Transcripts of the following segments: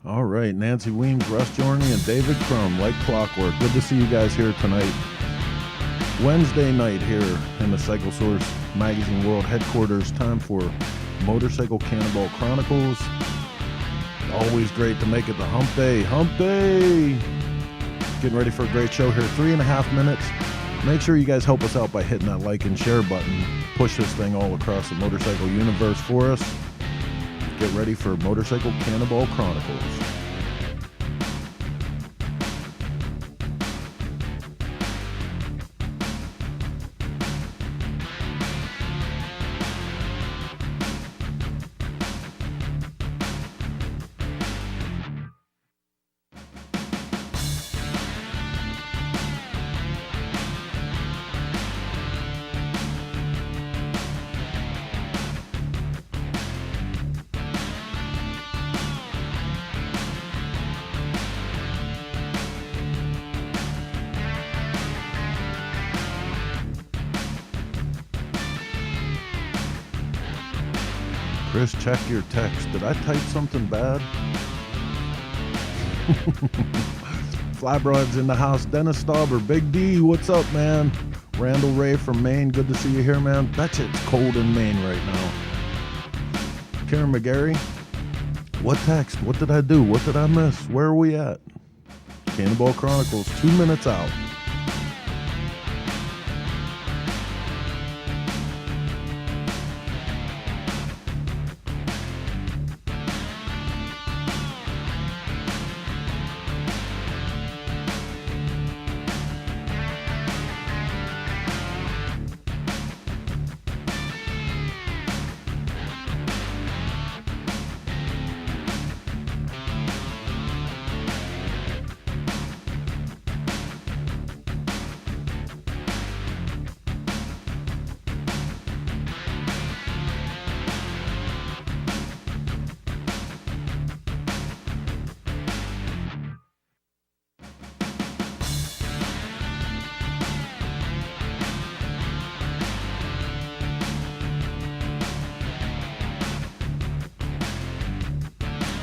All right, Nancy Weems, Russ Jorney, and David Crum, like clockwork. Good to see you guys here tonight. Wednesday night here in the Cycle Source Magazine World Headquarters. Time for Motorcycle Cannonball Chronicles. Always great to make it the hump day. Hump day! Getting ready for a great show here. 3.5 minutes. Make sure you guys help us out by hitting that like and share button. Push this thing all across the motorcycle universe for us. Get ready for Motorcycle Cannonball Chronicles. Chris, check your text. Did I type something bad? Flybroad's in the house. Dennis Stauber, Big D, what's up, man? Randall Ray from Maine, good to see you here, man. Betcha it's cold in Maine right now. Karen McGarry, what text? What did I do? What did I miss? Where are we at? Cannonball Chronicles, 2 minutes out.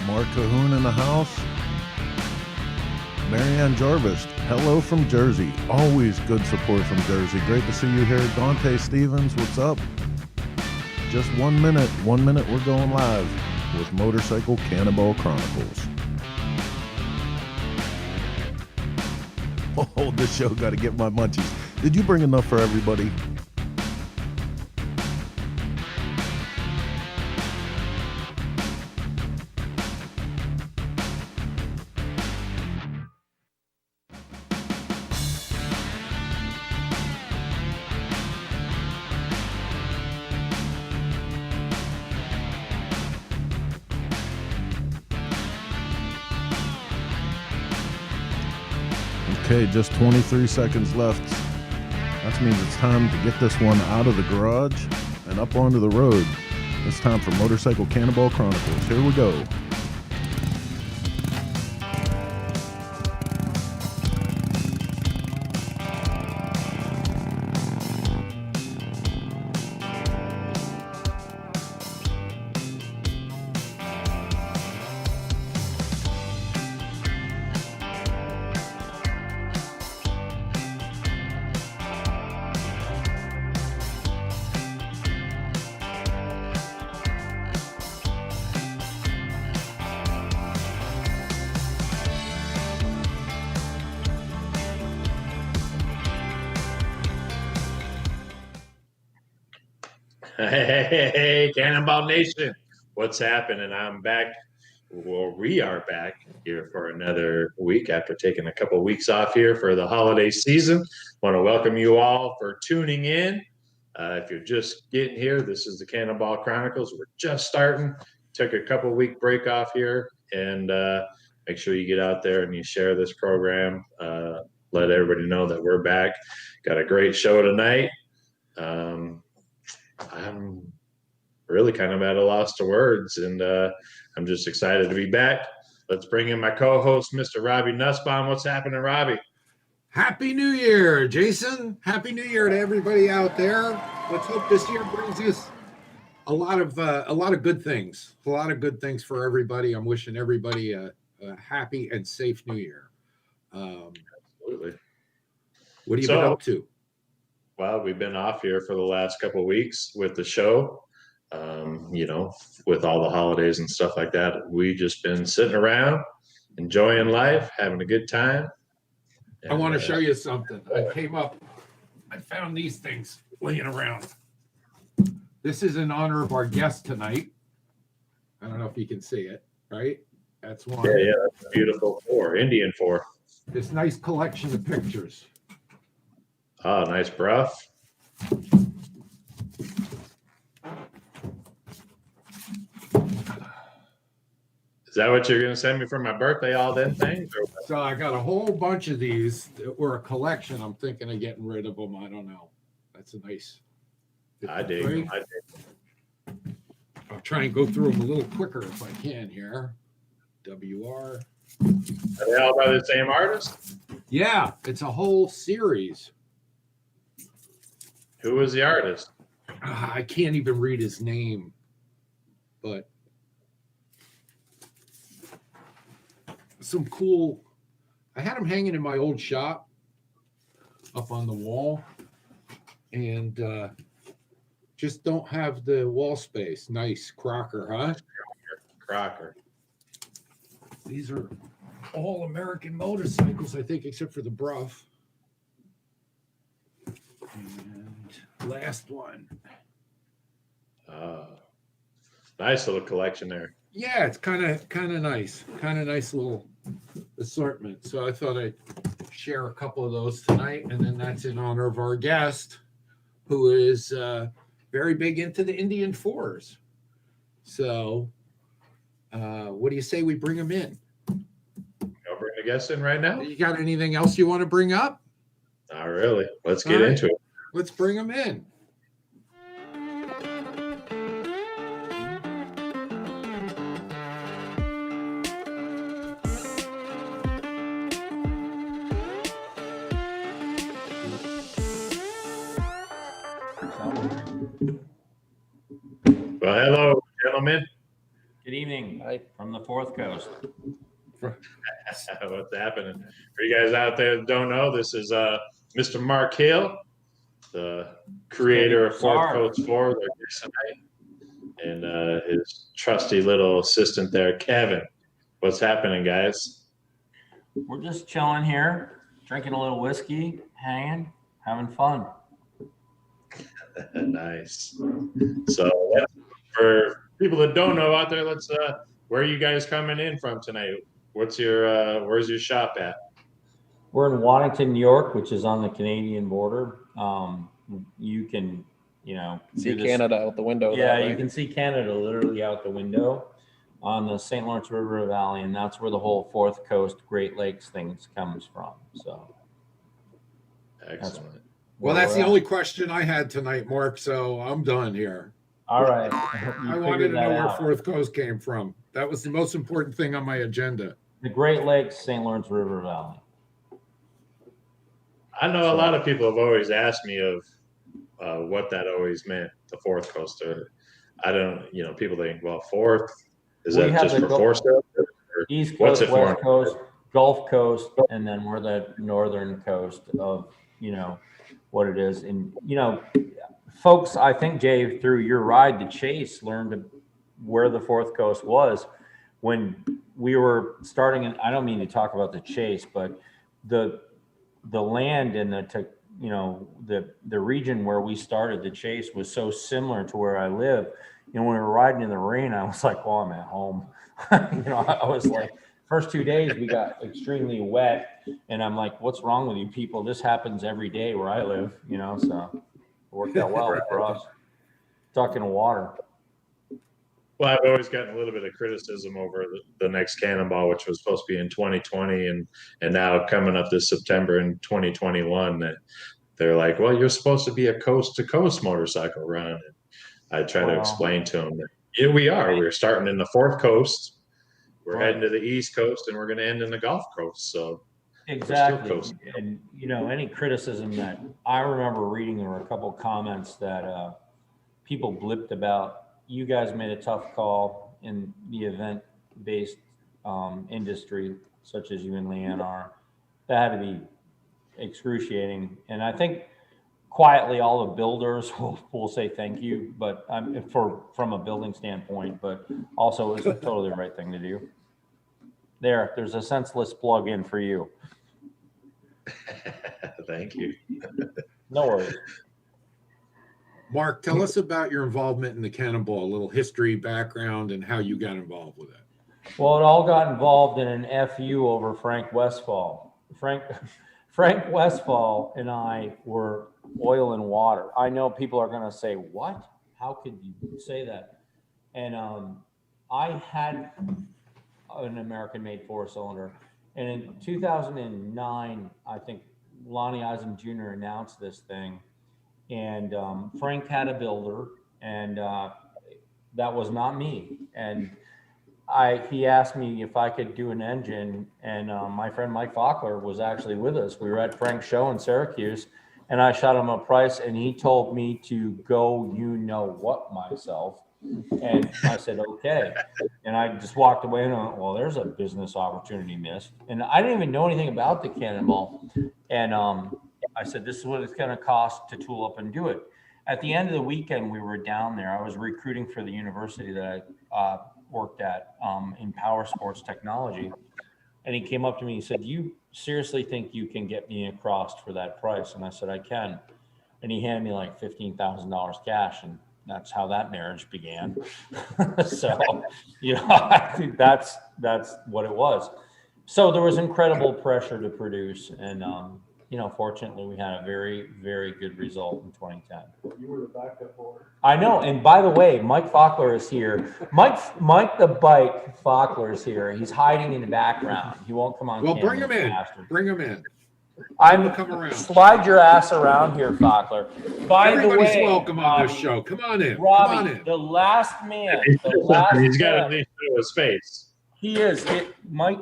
Mark Cahoon in the house. Marianne Jarvis, hello from Jersey. Always good support from Jersey. Great to see you here. Dante Stevens, what's up? Just 1 minute. 1 minute, we're going live with Motorcycle Cannonball Chronicles. Oh, this show got to get my munchies. Did you bring enough for everybody? Okay, just 23 seconds left. That means it's time to get this one out of the garage and up onto the road. It's time for Motorcycle Cannonball Chronicles. Here we go. Hey, Cannonball Nation, what's happening? I'm back. Well, we are back here for another week after taking a couple of weeks off here for the holiday season. Want to welcome you all for tuning in. If you're just getting here, this is the Cannonball Chronicles. We're just starting. Took a couple week break off here, and make sure you get out there and you share this program. Let everybody know that we're back. Got a great show tonight. I'm really kind of at a loss for words, and I'm just excited to be back. Let's bring in my co-host, Mr. Robbie Nussbaum. What's happening, Robbie? Happy New Year, Jason. Happy New Year to everybody out there. Let's hope this year brings us a lot of good things. A lot of good things for everybody. I'm wishing everybody a a happy and safe New Year. Absolutely. What have you been up to? Well, we've been off here for the last couple of weeks with the show. With all the holidays and stuff like that, we just been sitting around, enjoying life, having a good time. I want to show you something. I found these things laying around. This is in honor of our guest tonight. I don't know if you can see it, right? That's one. Yeah, that's a beautiful Indian 4. This nice collection of pictures. Oh, nice bruff. Is that what you're going to send me for my birthday, all them things? So I got a whole bunch of these that were a collection. I'm thinking of getting rid of them. I don't know. That's a nice. I dig. I'll try and go through them a little quicker if I can here. WR. Are they all by the same artist? Yeah, it's a whole series. Who was the artist? I can't even read his name, but some cool. I had them hanging in my old shop up on the wall, and just don't have the wall space. Nice Crocker, huh? Crocker. These are all American motorcycles, I think, except for the Bruff. And last one. Nice little collection there. Yeah, it's kind of nice. Kind of nice little assortment. So I thought I'd share a couple of those tonight, and then that's in honor of our guest, who is very big into the Indian 4s. So what do you say we bring him in? I'll bring the guest in right now. You got anything else you want to bring up? Not really. Let's get into it. Let's bring him in. Well, hello, gentlemen. Good evening from the Fourth Coast. What's happening? For you guys out there that don't know, this is Mr. Mark Hill, the creator of Fourth Coast 4, their guest tonight, and his trusty little assistant there, Kevin. What's happening, guys? We're just chilling here, drinking a little whiskey, hanging, having fun. Nice. So, for people that don't know out there, let's where are you guys coming in from tonight? What's your where's your shop at? We're in Waddington, New York, which is on the Canadian border. You can, see Canada out the window. Yeah, you can see Canada literally out the window on the St. Lawrence River Valley, and that's where the whole Fourth Coast Great Lakes things comes from. So, excellent. Well, that's the only question I had tonight, Mark. So I'm done here. All right. I wanted to know where Fourth Coast came from. That was the most important thing on my agenda. The Great Lakes, St. Lawrence River Valley. I know a lot of people have always asked me of what that always meant, the Fourth Coast. I don't, people think, well, Fourth, is that just for four stuff? East Coast, West Coast, Gulf Coast, and then we're the northern coast of, what it is. And, folks, I think, Jay, through your ride to Chase, learned where the Fourth Coast was when we were starting. And I don't mean to talk about the Chase, but the land and the region where we started the Chase was so similar to where I live. When we were riding in the rain, I was like, well, I'm at home. I was like, first 2 days we got extremely wet, and I'm like, what's wrong with you people? This happens every day where I live, so it worked out well for us. Talking to water. Well, I've always gotten a little bit of criticism over the next Cannonball, which was supposed to be in 2020, and now coming up this September in 2021. That they're like, well, you're supposed to be a coast-to-coast motorcycle run. And I try to explain to them that here we are. We're starting in the Fourth Coast. We're heading to the East Coast, and we're going to end in the Gulf Coast. So exactly. And any criticism that I remember reading, there were a couple of comments that people blipped about. You guys made a tough call in the event-based industry, such as you and Leanne are, that had to be excruciating. And I think quietly all the builders will say thank you, but from a building standpoint, but also it was totally the right thing to do. There's a senseless plug in for you. Thank you. No worries. Mark, tell us about your involvement in the Cannonball, a little history, background, and how you got involved with it. Well, it all got involved in an FU over Frank Westfall. Frank Westfall and I were oil and water. I know people are going to say, what? How could you say that? And I had an American-made four-cylinder. And in 2009, I think Lonnie Eisen Jr. announced this thing. And Frank had a builder, and that was not me. And he asked me if I could do an engine, and my friend Mike Faulkner was actually with us. We were at Frank's show in Syracuse, and I shot him a price, and he told me to go, myself. And I said, okay. And I just walked away and went, well, there's a business opportunity missed. And I didn't even know anything about the Cannonball. And I said, this is what it's going to cost to tool up and do it. At the end of the weekend, we were down there. I was recruiting for the university that I worked at in power sports technology. And he came up to me and said, you seriously think you can get me across for that price? And I said, I can. And he handed me like $15,000 cash. And that's how that marriage began. So, I think that's what it was. So there was incredible pressure to produce. And, fortunately, we had a very, very good result in 2010. You were the backup board. I know. And by the way, Mike Faulkner is here. Mike the Bike Faulkner is here. He's hiding in the background. He won't come on. Well, bring him in. Bring him in. Come around. Slide your ass around here, Faulkner. Everybody's welcome on this show. Come on in. Robbie, Come on in. the last man. He's got to show his face. He is. Mike,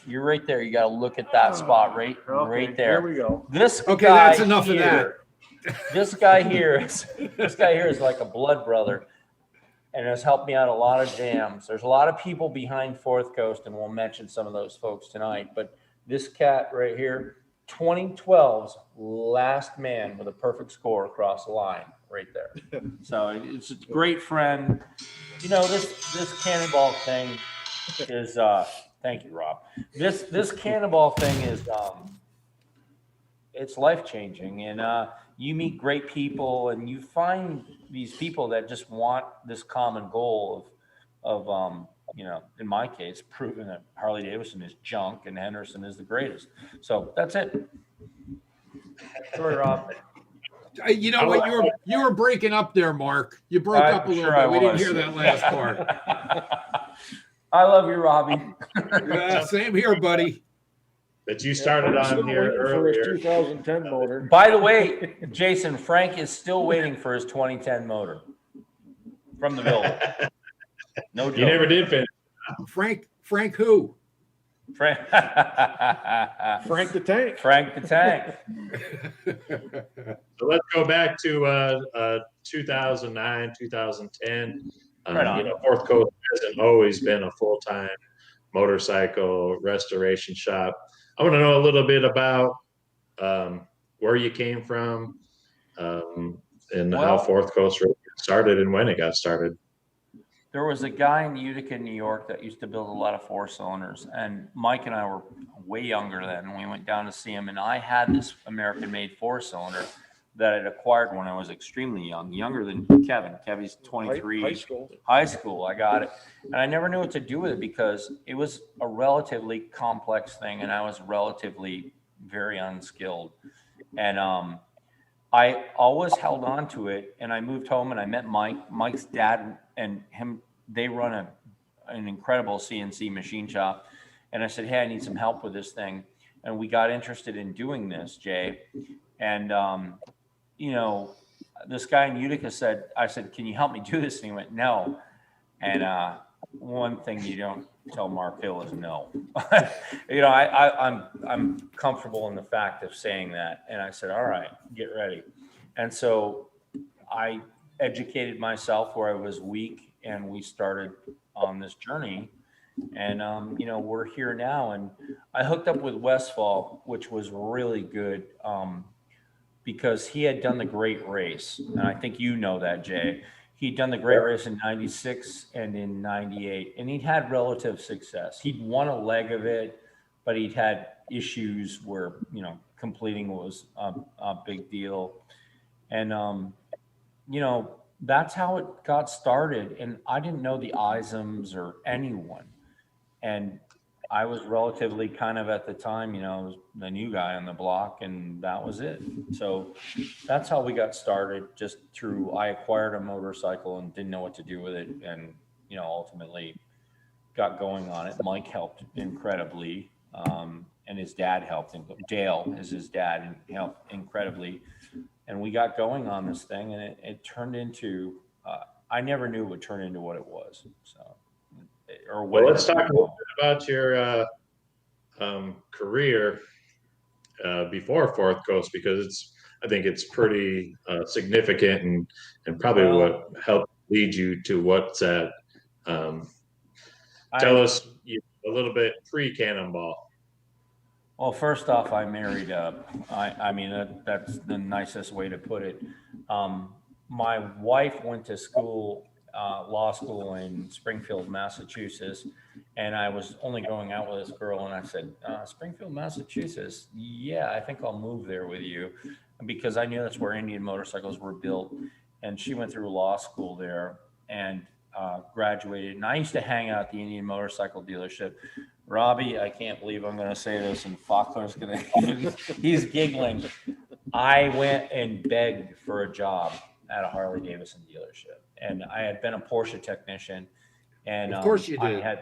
you're right there. You got to look at that spot right there. There we go. That's enough of that. This guy here is like a blood brother and has helped me out a lot of jams. There's a lot of people behind Fourth Coast, and we'll mention some of those folks tonight. But this cat right here, 2012's last man with a perfect score across the line right there. So it's a great friend. This Cannonball thing is thank you, Rob. This Cannonball thing is it's life-changing, and you meet great people, and you find these people that just want this common goal of in my case, proving that Harley Davidson is junk and Henderson is the greatest. So that's it. Sorry, Rob. You know what? You were breaking up there, Mark. You broke up a little bit. We didn't hear that last part. I love you, Robbie. Yeah, same here, buddy. That you started on here earlier. 2010 motor. By the way, Jason, Frank is still waiting for his 2010 motor from the builder. No joke. You never did finish. Frank who? Frank the Tank. Frank the Tank. So let's go back to 2009, 2010. Fourth Coast hasn't always been a full-time motorcycle restoration shop. I want to know a little bit about where you came from and how Fourth Coast really started and when it got started. There was a guy in Utica, New York that used to build a lot of four-cylinders, and Mike and I were way younger then, and we went down to see him, and I had this American-made four-cylinder that I'd acquired when I was extremely young, younger than Kevin. Kevin's 23. High school, I got it. And I never knew what to do with it because it was a relatively complex thing, and I was relatively very unskilled. And I always held on to it, and I moved home, and I met Mike. Mike's dad and him, they run an incredible CNC machine shop. And I said, hey, I need some help with this thing. And we got interested in doing this, Jay. And, this guy in Utica I said, can you help me do this? And he went, no. And one thing you don't tell Mark Hill is no. I'm comfortable in the fact of saying that. And I said, all right, get ready. And so I educated myself where I was weak, and we started on this journey. And, we're here now. And I hooked up with Westfall, which was really good because he had done the Great Race. And I think you know that, Jay. He'd done the Great Race in 96 and in 98, and he'd had relative success. He'd won a leg of it, but he'd had issues where, completing was a big deal. And, that's how it got started. And I didn't know the Isms or anyone. And I was relatively kind of at the time, I was the new guy on the block, and that was it. So that's how we got started, just through, I acquired a motorcycle and didn't know what to do with it. And, ultimately got going on it. Mike helped incredibly. And his dad helped him. Dale is his dad, and helped incredibly. And we got going on this thing, and it turned into, I never knew it would turn into what it was. So, well, let's talk a little bit about your career before Fourth Coast, because I think it's pretty significant and probably what helped lead you to what's at. Tell us a little bit pre-Cannonball. Well, first off, I married that's the nicest way to put it. My wife went to school, law school in Springfield, Massachusetts, and I was only going out with this girl, and I said, Springfield, Massachusetts, yeah, I think I'll move there with you, because I knew that's where Indian motorcycles were built. And she went through law school there and graduated. And I used to hang out at the Indian motorcycle dealership. Robbie, I can't believe I'm going to say this, and Faulkner's going to, he's giggling. I went and begged for a job at a Harley Davidson dealership. And I had been a Porsche technician. And of course you did.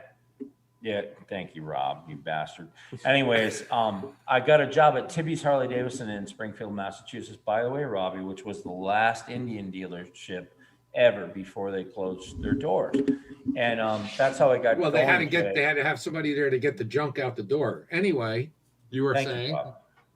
Yeah, thank you, Rob, you bastard. Anyways, I got a job at Tibby's Harley Davidson in Springfield, Massachusetts, by the way, Robbie, which was the last Indian dealership ever before they closed their doors. And that's how I got well, going. They had to have somebody there to get the junk out the door. Anyway, you were saying.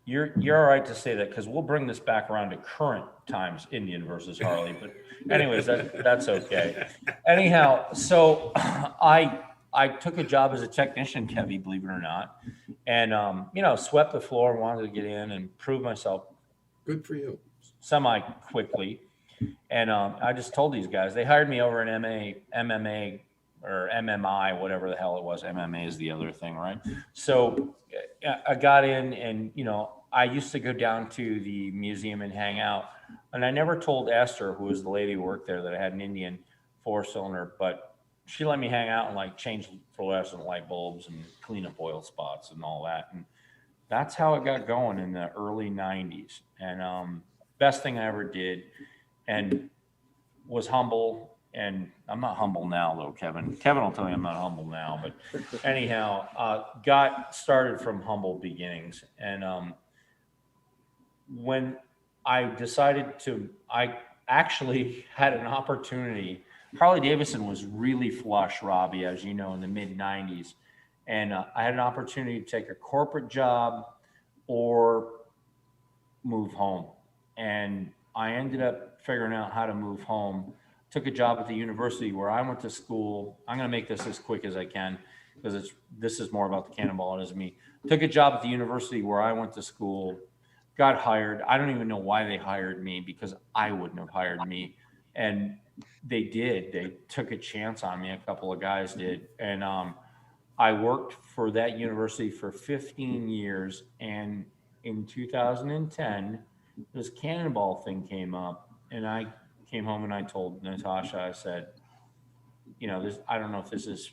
You're all right to say that, because we'll bring this back around to current times, Indian versus Harley. But anyways, that's okay. Anyhow, so I took a job as a technician, Kevy, believe it or not, and swept the floor, wanted to get in and prove myself. Good for you. Semi quickly. And I just told these guys, they hired me over in MMA or MMI, whatever the hell it was. MMA is the other thing, right? So I got in, and, I used to go down to the museum and hang out. And I never told Esther, who was the lady who worked there, that I had an Indian 4-cylinder, but she let me hang out and change fluorescent light bulbs and clean up oil spots and all that. And that's how it got going in the early 90s. And best thing I ever did. And was humble, and I'm not humble now though, Kevin. Kevin will tell you I'm not humble now, but anyhow, got started from humble beginnings. And when I decided I actually had an opportunity. Harley Davidson was really flush, Robbie, as you know, in the mid 90s. And I had an opportunity to take a corporate job or move home. And I ended up figuring out how to move home. Took a job at the university where I went to school. I'm going to make this as quick as I can, because this is more about the Cannonball as me. Took a job at the university where I went to school, got hired. I don't even know why they hired me, because I wouldn't have hired me. And they did. They took a chance on me. A couple of guys did. And I worked for that university for 15 years. And in 2010, this Cannonball thing came up, and I came home and I told Natasha, I said, I don't know if this is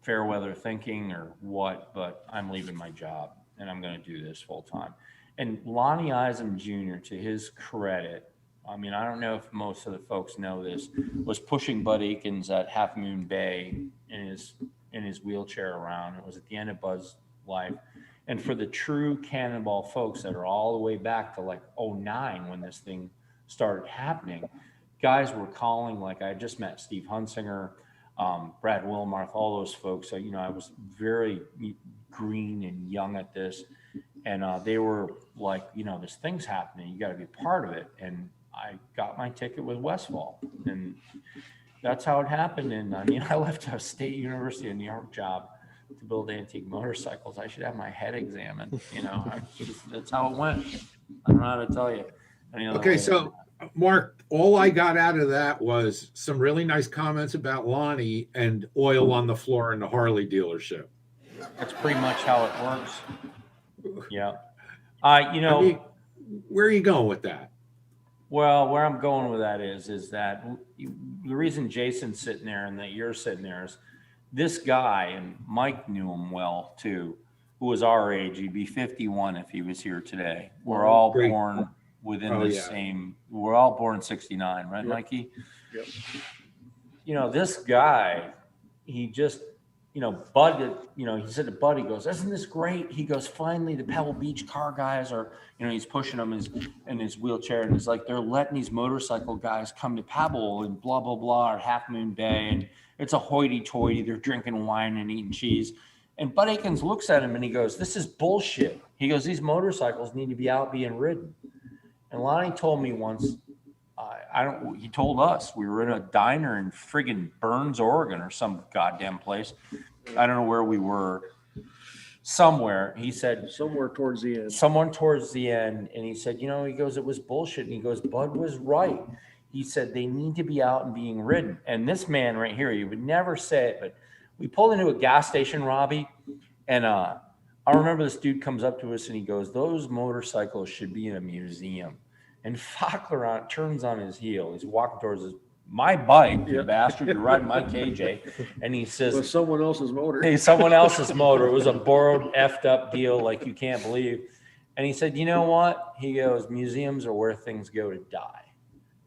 fair weather thinking or what, but I'm leaving my job and I'm going to do this full time. And Lonnie Eisen Jr., to his credit, I don't know if most of the folks know this, was pushing Bud Akins at Half Moon Bay in his wheelchair around. It was at the end of Bud's life. And for the true Cannonball folks that are all the way back to 2009 when this thing started happening, guys were calling, I just met Steve Hunsinger, Brad Wilmarth, all those folks. So, I was very green and young at this. And they were like, this thing's happening. You got to be part of it. And I got my ticket with Westfall. And That's how it happened. And I mean, I left a state university of New York job to build antique motorcycles. I should have my head examined. That's how it went. I don't know how to tell you. Okay, so Mark, all I got out of that was some really nice comments about Lonnie and oil on the floor in the Harley dealership. That's pretty much how it works. Yeah. Where are you going with that? Well, where I'm going with that is that the reason Jason's sitting there and that you're sitting there is this guy, and Mike knew him well too, who was our age. He'd be 51 if he was here today. We're all born within the same. We're all born in 69, right, Mikey? Yep. This guy, he just, Bud, he said to Bud, he goes, "Isn't this great?" He goes, "Finally, the Pebble Beach car guys are, he's pushing them in his wheelchair, and he's like, they're letting these motorcycle guys come to Pebble and blah, blah, blah, or Half Moon Bay, and it's a hoity-toity. They're drinking wine and eating cheese." And Bud Akins looks at him and he goes, "This is bullshit." He goes, "These motorcycles need to be out being ridden." And Lonnie told me once, he told us, we were in a diner in friggin' Burns, Oregon, or some goddamn place. I don't know where we were. Somewhere. He said. Somewhere towards the end. Someone towards the end. And he said, he goes, "It was bullshit." And he goes, "Bud was right." He said, "They need to be out and being ridden." And this man right here, you would never say it, but we pulled into a gas station, Robbie. And I remember this dude comes up to us and he goes, "Those motorcycles should be in a museum." And Fackler turns on his heel. He's walking towards my bike, you bastard. You're riding my KJ. And he says, "With someone else's motor." Hey, someone else's motor. It was a borrowed, effed up deal like you can't believe. And he said, "You know what?" He goes, "Museums are where things go to die."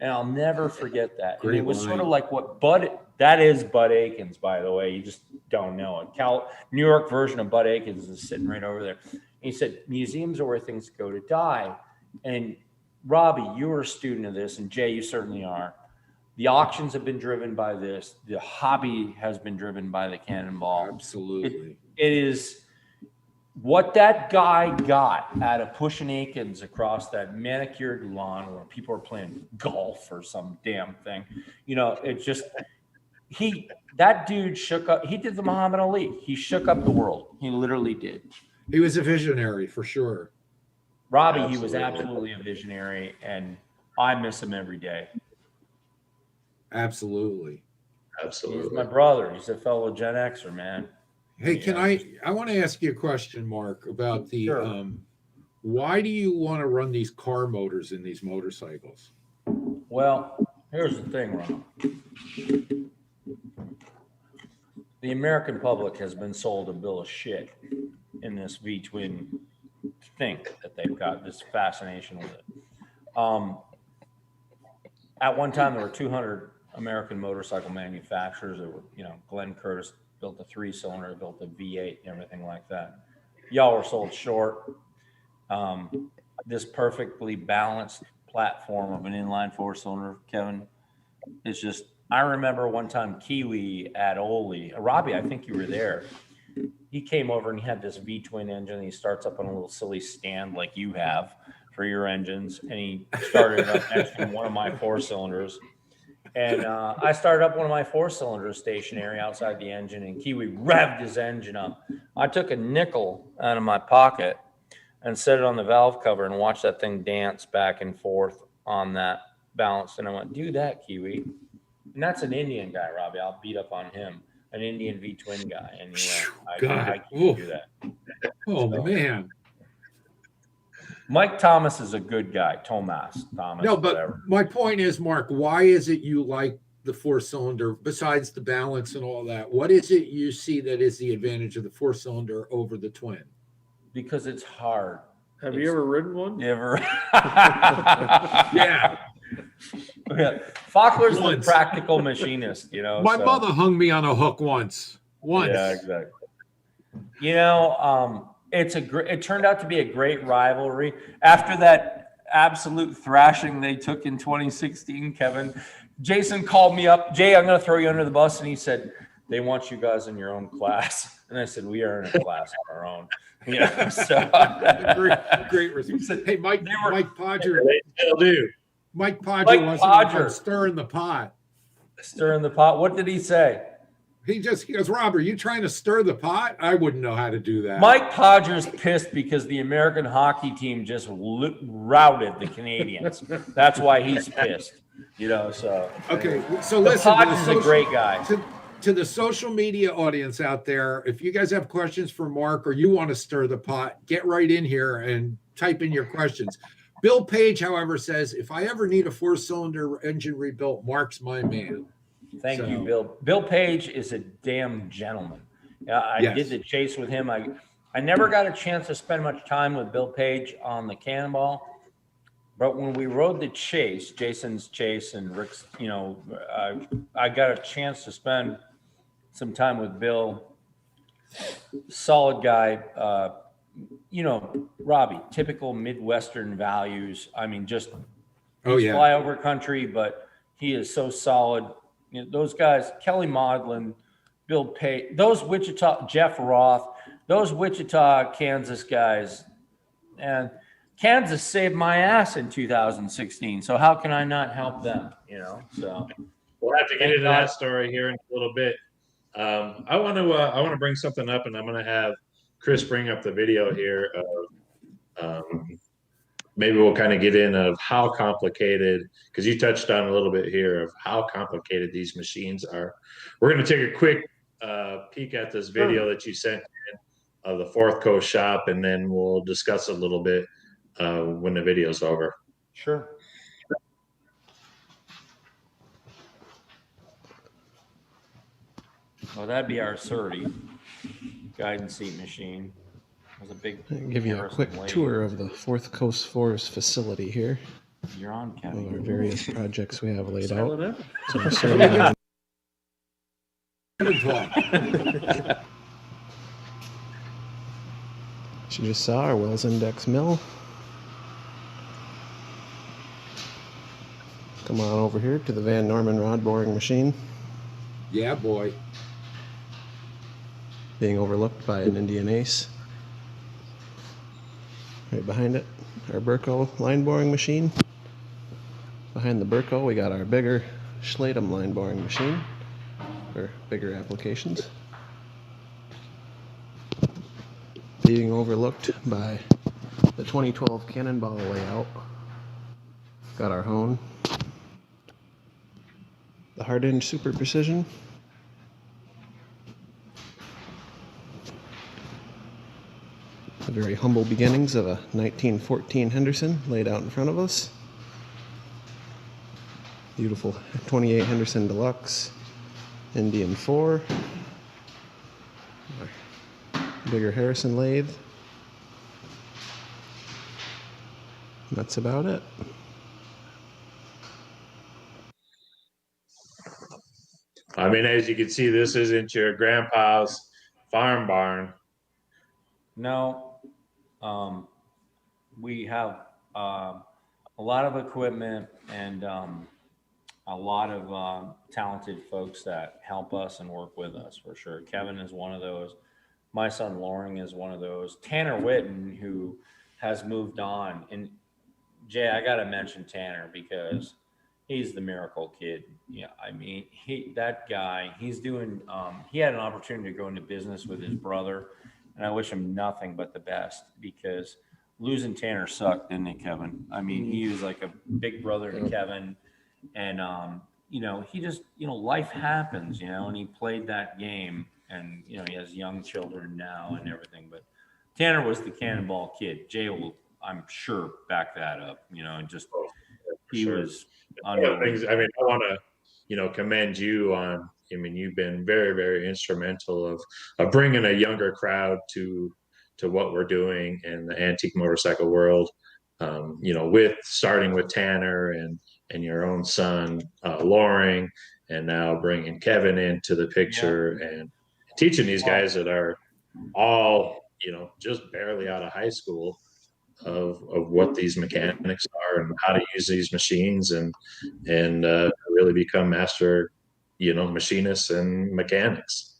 And I'll never forget that. And it was sort of like what that is Bud Akins, by the way. You just don't know it. New York version of Bud Akins is sitting right over there. And he said, museums are where things go to die. And Robbie, you were a student of this, and Jay, you certainly are. The auctions have been driven by this. The hobby has been driven by the Cannonball. Absolutely. It is what that guy got out of pushing Akins across that manicured lawn where people are playing golf or some damn thing. It just, that dude shook up. He did the Muhammad Ali. He shook up the world. He literally did. He was a visionary for sure. Robbie, he was absolutely a visionary, and I miss him every day. Absolutely. He's my brother. He's a fellow Gen Xer, man. Hey, I want to ask you a question, Mark, about the, Sure. Why do you want to run these car motors in these motorcycles? Well, here's the thing, Ron. The American public has been sold a bill of shit in this V-twin think that they've got this fascination with it. At one time, there were 200 American motorcycle manufacturers. There were, Glenn Curtis built a 3-cylinder, built a V8, and everything like that. Y'all were sold short. This perfectly balanced platform of an inline 4-cylinder, Kevin, is just. I remember one time Kiwi at Ole, Robbie, I think you were there. He came over and he had this V-twin engine. And he starts up on a little silly stand like you have for your engines. And he started up next to one of my 4-cylinders. And I started up one of my 4-cylinders stationary outside the engine, and Kiwi revved his engine up. I took a nickel out of my pocket and set it on the valve cover and watched that thing dance back and forth on that balance. And I went, "Do that, Kiwi." And that's an Indian guy, Robbie. I'll beat up on him. An Indian V-twin guy. And I can't do that. Oh, man. Mike Thomas is a good guy. Thomas. No, but whatever. My point is, Mark, why is it you like the 4-cylinder besides the balance and all that? What is it you see that is the advantage of the 4-cylinder over the twin? Because it's hard. Have you ever ridden one? Never. Yeah. Fackler's the practical machinist, My mother hung me on a hook once. Yeah, exactly. It turned out to be a great rivalry. After that absolute thrashing they took in 2016, Kevin, Jason called me up. "Jay, I'm going to throw you under the bus." And he said, "They want you guys in your own class." And I said, "We are in a class of our own." Great response. Hey, Mike Podger. They still do. Mike Podger wasn't stirring the pot. Stirring the pot. What did he say? He goes, Rob, are you trying to stir the pot? I wouldn't know how to do that. Mike Podger's pissed because the American hockey team just routed the Canadians. That's why he's pissed. So. Okay, so listen. Podger's a great guy. To the social media audience out there, if you guys have questions for Mark or you want to stir the pot, get right in here and type in your questions. Bill Page, however, says, if I ever need a 4-cylinder engine rebuilt, Mark's my man. Thank you, Bill. Bill Page is a damn gentleman. I did the chase with him. I never got a chance to spend much time with Bill Page on the Cannonball, but when we rode the chase, Jason's chase and Rick's, I got a chance to spend some time with Bill. Solid guy. Robbie, typical Midwestern values. I mean, just flyover country, but he is so solid. Those guys, Kelly Modlin, Bill Pate, those Wichita, Jeff Roth, those Wichita, Kansas guys. And Kansas saved my ass in 2016. So how can I not help them? So we'll have to get into that story here in a little bit. I want to bring something up, and I'm going to have Chris bring up the video here. Maybe we'll kind of get in of how complicated, because you touched on a little bit here of how complicated these machines are. We're going to take a quick peek at this video that you sent in of the Fourth Coast shop, and then we'll discuss a little bit when the video's over. Sure. Well, that'd be our Surrey guidance seat machine. It was a big. I'll give you a quick tour of the Fourth Coast Forest facility here. You're on, Kevin. All our various projects we have laid out. Silent So we're starting on you just saw our Wells Index mill. Come on over here to the Van Norman rod boring machine. Yeah, boy. Being overlooked by an Indian Ace. Right behind it, our Burco line boring machine. Behind the Burco, we got our bigger Schlatum line boring machine for bigger applications. Being overlooked by the 2012 Cannonball layout. Got our hone. The hard hinge super precision. The very humble beginnings of a 1914 Henderson laid out in front of us. Beautiful 28 Henderson Deluxe, Indian 4, bigger Harrison lathe. That's about it. I mean, as you can see, this isn't your grandpa's farm barn. No. We have a lot of equipment and a lot of talented folks that help us and work with us for sure. Kevin is one of those. My son Loring is one of those. Tanner Witten, who has moved on. And Jay, I got to mention Tanner because he's the miracle kid. Yeah, I mean, that guy, he's doing, he had an opportunity to go into business with his brother, and I wish him nothing but the best because losing Tanner sucked, didn't it, Kevin? I mean, he was like a big brother to Kevin, and, he just, life happens, and he played that game, and, he has young children now and everything, but Tanner was the Cannonball kid. Jay will, I'm sure, back that up, and just, he was things. I mean, I want to, commend you on. I mean, you've been very, very instrumental of bringing a younger crowd to what we're doing in the antique motorcycle world. With starting with Tanner and your own son Loring, and now bringing Kevin into the picture and teaching these guys that are all just barely out of high school of what these mechanics are and how to use these machines and really become master machinists and mechanics.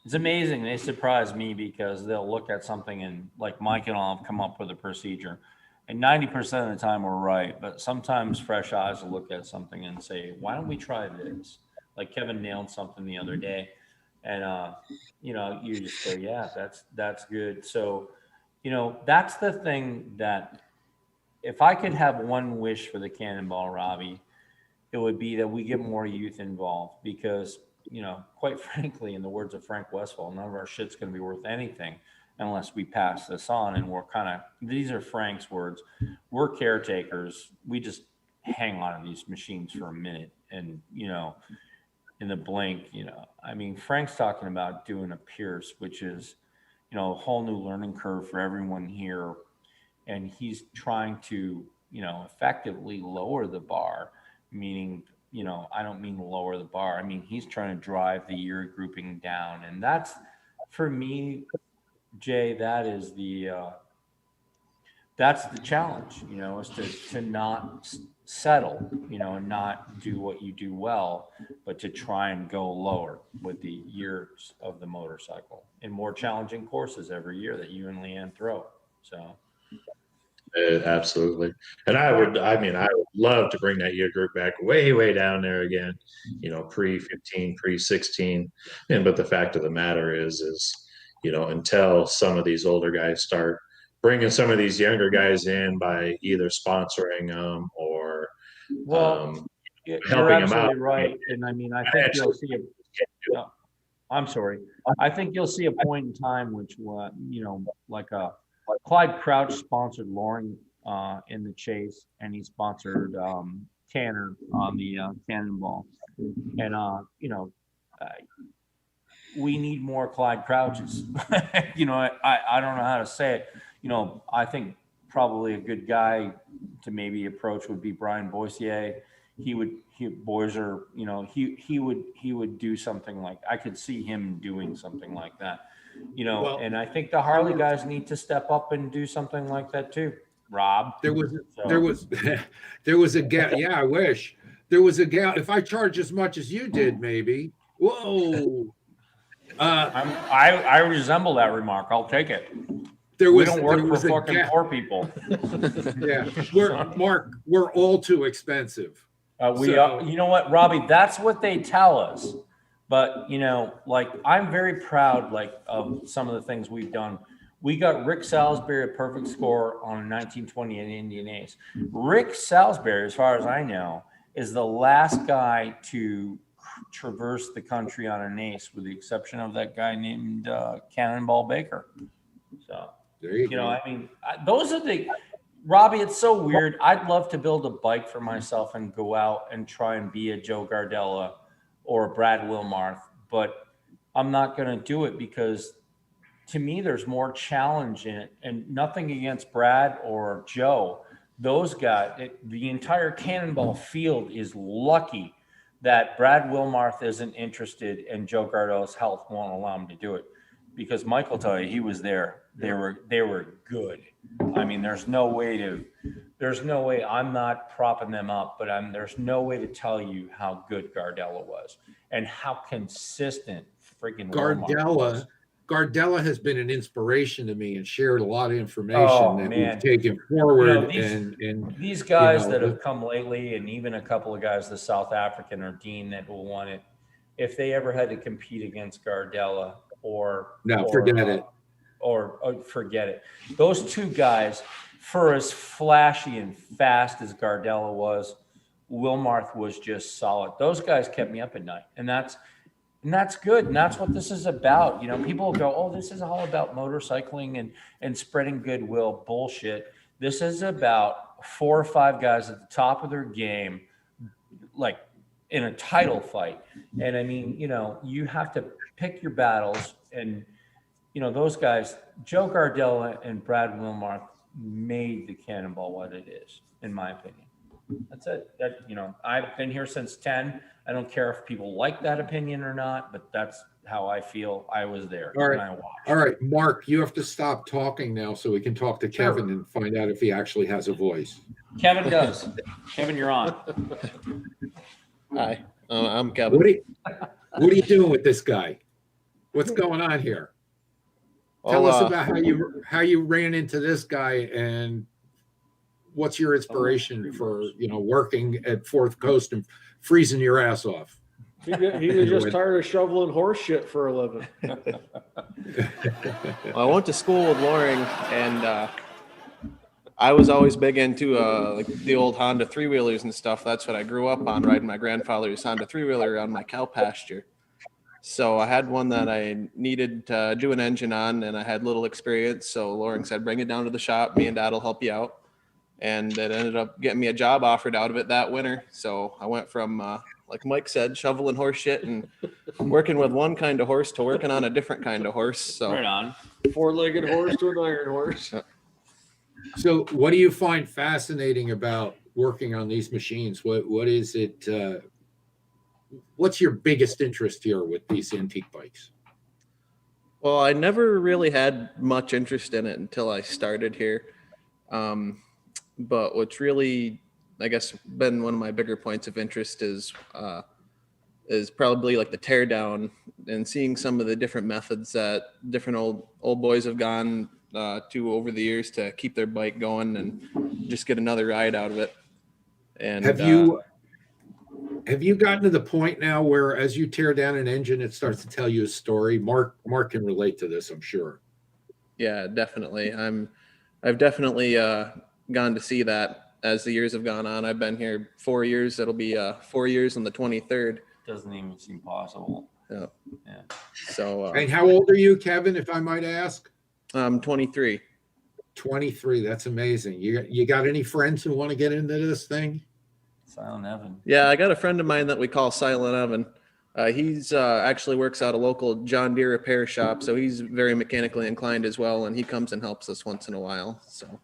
It's amazing. They surprise me because they'll look at something and like Mike and I'll have come up with a procedure and 90% of the time we're right, but sometimes fresh eyes will look at something and say, why don't we try this? Like Kevin nailed something the other day, and you just go, yeah, that's good. So, that's the thing that if I could have one wish for the Cannonball, Robbie, it would be that we get more youth involved because, quite frankly, in the words of Frank Westphal, none of our shit's going to be worth anything unless we pass this on. And these are Frank's words. We're caretakers. We just hang on to these machines for a minute. And, in the blink, Frank's talking about doing a Pierce, which is, a whole new learning curve for everyone here. And he's trying to, effectively lower the bar, meaning, I don't mean lower the bar. I mean, he's trying to drive the year grouping down. And that's, for me, Jay, that's the challenge, is to not settle, and not do what you do well, but to try and go lower with the years of the motorcycle in more challenging courses every year that you and Leanne throw. So. Absolutely. And I would love to bring that year group back way down there again, pre-15, pre-16. But the fact of the matter is, until some of these older guys start bringing some of these younger guys in by either sponsoring them or you're absolutely right. And I think you'll see I'm sorry. I think you'll see a point in time which, like Clyde Crouch sponsored Loring in the Chase, and he sponsored Tanner on the Cannonball. And, we need more Clyde Crouches. I don't know how to say it. I think probably a good guy to maybe approach would be Brian Boissier. He would do something like, I could see him doing something like that. And I think the Harley guys need to step up and do something like that too. Rob, there was a gal. Yeah, I wish there was a gal. If I charge as much as you did, maybe. Whoa. I resemble that remark. I'll take it. We don't work for fucking poor people. Yeah, we're all too expensive. You know what, Robbie? That's what they tell us. But, I'm very proud, of some of the things we've done. We got Rick Salisbury a perfect score on a 1920 Indian Ace. Rick Salisbury, as far as I know, is the last guy to traverse the country on an ace, with the exception of that guy named Cannonball Baker. So, there you go. Those are Robbie, it's so weird. I'd love to build a bike for myself and go out and try and be a Joe Gardella or Brad Wilmarth, but I'm not going to do it because to me, there's more challenge in it, and nothing against Brad or Joe. Those guys, the entire Cannonball field is lucky that Brad Wilmarth isn't interested and Joe Gardella's health won't allow him to do it, because Mike will tell you he was there. They were good. There's no way I'm not propping them up, but there's no way to tell you how good Gardella was and how consistent freaking Gardella has been an inspiration to me and shared a lot of information we've taken forward. These guys that have come lately, and even a couple of guys, the South African or Dean, that will want it, if they ever had to compete against Gardella forget it. Those two guys, for as flashy and fast as Gardella was, Wilmarth was just solid. Those guys kept me up at night, and that's good. And that's what this is about. People go, oh, this is all about motorcycling and spreading goodwill. Bullshit. This is about 4 or 5 guys at the top of their game, like in a title fight. And you have to pick your battles. And, those guys, Joe Gardella and Brad Wilmarth, made the Cannonball what it is, in my opinion. That's it. I've been here since 10. I don't care if people like that opinion or not, but that's how I feel. I was there. All right. And I watched. All right, Mark, you have to stop talking now so we can talk to Kevin and find out if he actually has a voice. Kevin does. Kevin, you're on. Hi, I'm Kevin. What are you doing with this guy? What's going on here? Tell us about how you ran into this guy, and what's your inspiration for working at Fourth Coast and freezing your ass off? He was just tired of shoveling horse shit for a living. Well, I went to school with Loring, and I was always big into like the old Honda three-wheelers and stuff. That's what I grew up on, riding my grandfather's Honda three-wheeler around my cow pasture. So I had one that I needed to do an engine on, and I had little experience. So Loring said, bring it down to the shop. Me and Dad will help you out. And it ended up getting me a job offered out of it that winter. So I went from, like Mike said, shoveling horse shit and working with one kind of horse to working on a different kind of horse. So Right on. Four-legged horse to an iron horse. So what do you find fascinating about working on these machines? What is it? What's your biggest interest here with these antique bikes? Well, I never really had much interest in it until I started here. But what's really, I guess, been one of my bigger points of interest is probably like the teardown and seeing some of the different methods that different old boys have gone to over the years to keep their bike going and just get another ride out of it. And have you gotten to the point now where as you tear down an engine, it starts to tell you a story? Mark can relate to this, I'm sure. Yeah, definitely. I've definitely gone to see that as the years have gone on. I've been here 4 years. It'll be 4 years on the 23rd. Doesn't even seem possible. Yeah. Yeah. So. And how old are you, Kevin, if I might ask? I'm 23. 23. That's amazing. You got any friends who want to get into this thing? Silent Evan. Yeah, I got a friend of mine that we call Silent Evan. He's actually works out a local John Deere repair shop, so he's very mechanically inclined as well, and he comes and helps us once in a while. So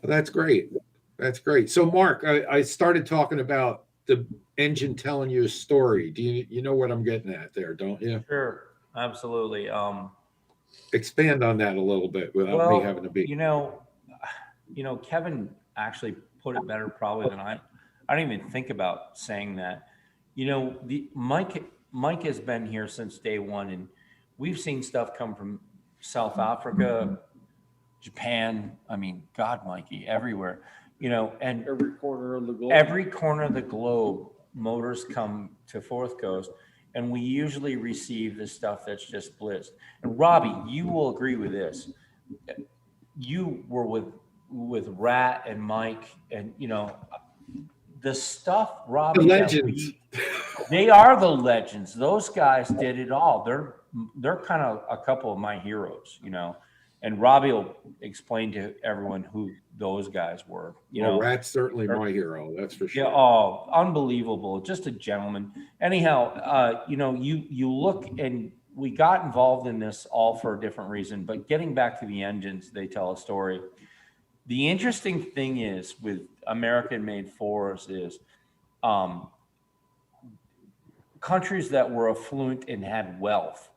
that's great. That's great. So Mark, I started talking about the engine telling you a story. Do you know what I'm getting at there, don't you? Sure, absolutely. Expand on that a little bit without me having to be. Kevin actually put it better probably than I don't even think about saying that. Mike has been here since day one, and we've seen stuff come from South Africa, Japan. I mean, God, Mikey, everywhere. And Every corner of the globe. Every corner of the globe, motors come to Fourth Coast, and we usually receive the stuff that's just blitzed. And Robbie, you will agree with this. You were with Rat and Mike, and the stuff, Robbie. The legends. They are the legends. Those guys did it all. They're kind of a couple of my heroes, And Robbie will explain to everyone who those guys were. Rat's certainly my hero. That's for sure. Yeah. Oh, unbelievable! Just a gentleman. Anyhow, you look, and we got involved in this all for a different reason. But getting back to the engines, they tell a story. The interesting thing is with American-made fours is countries that were affluent and had wealth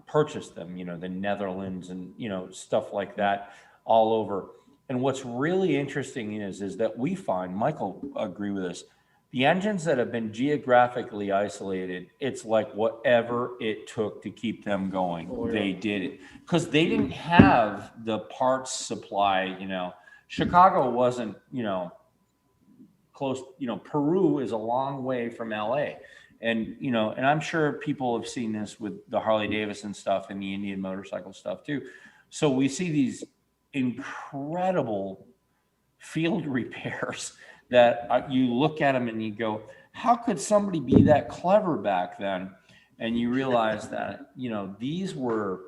purchased them, the Netherlands and, stuff like that all over. And what's really interesting is that we find, Michael agree with us, the engines that have been geographically isolated, it's like whatever it took to keep them going, they did it. Because they didn't have the parts supply, Chicago wasn't, close, Peru is a long way from LA. And, and I'm sure people have seen this with the Harley Davidson stuff and the Indian motorcycle stuff too. So we see these incredible field repairs that you look at them and you go, how could somebody be that clever back then? And you realize that, these were,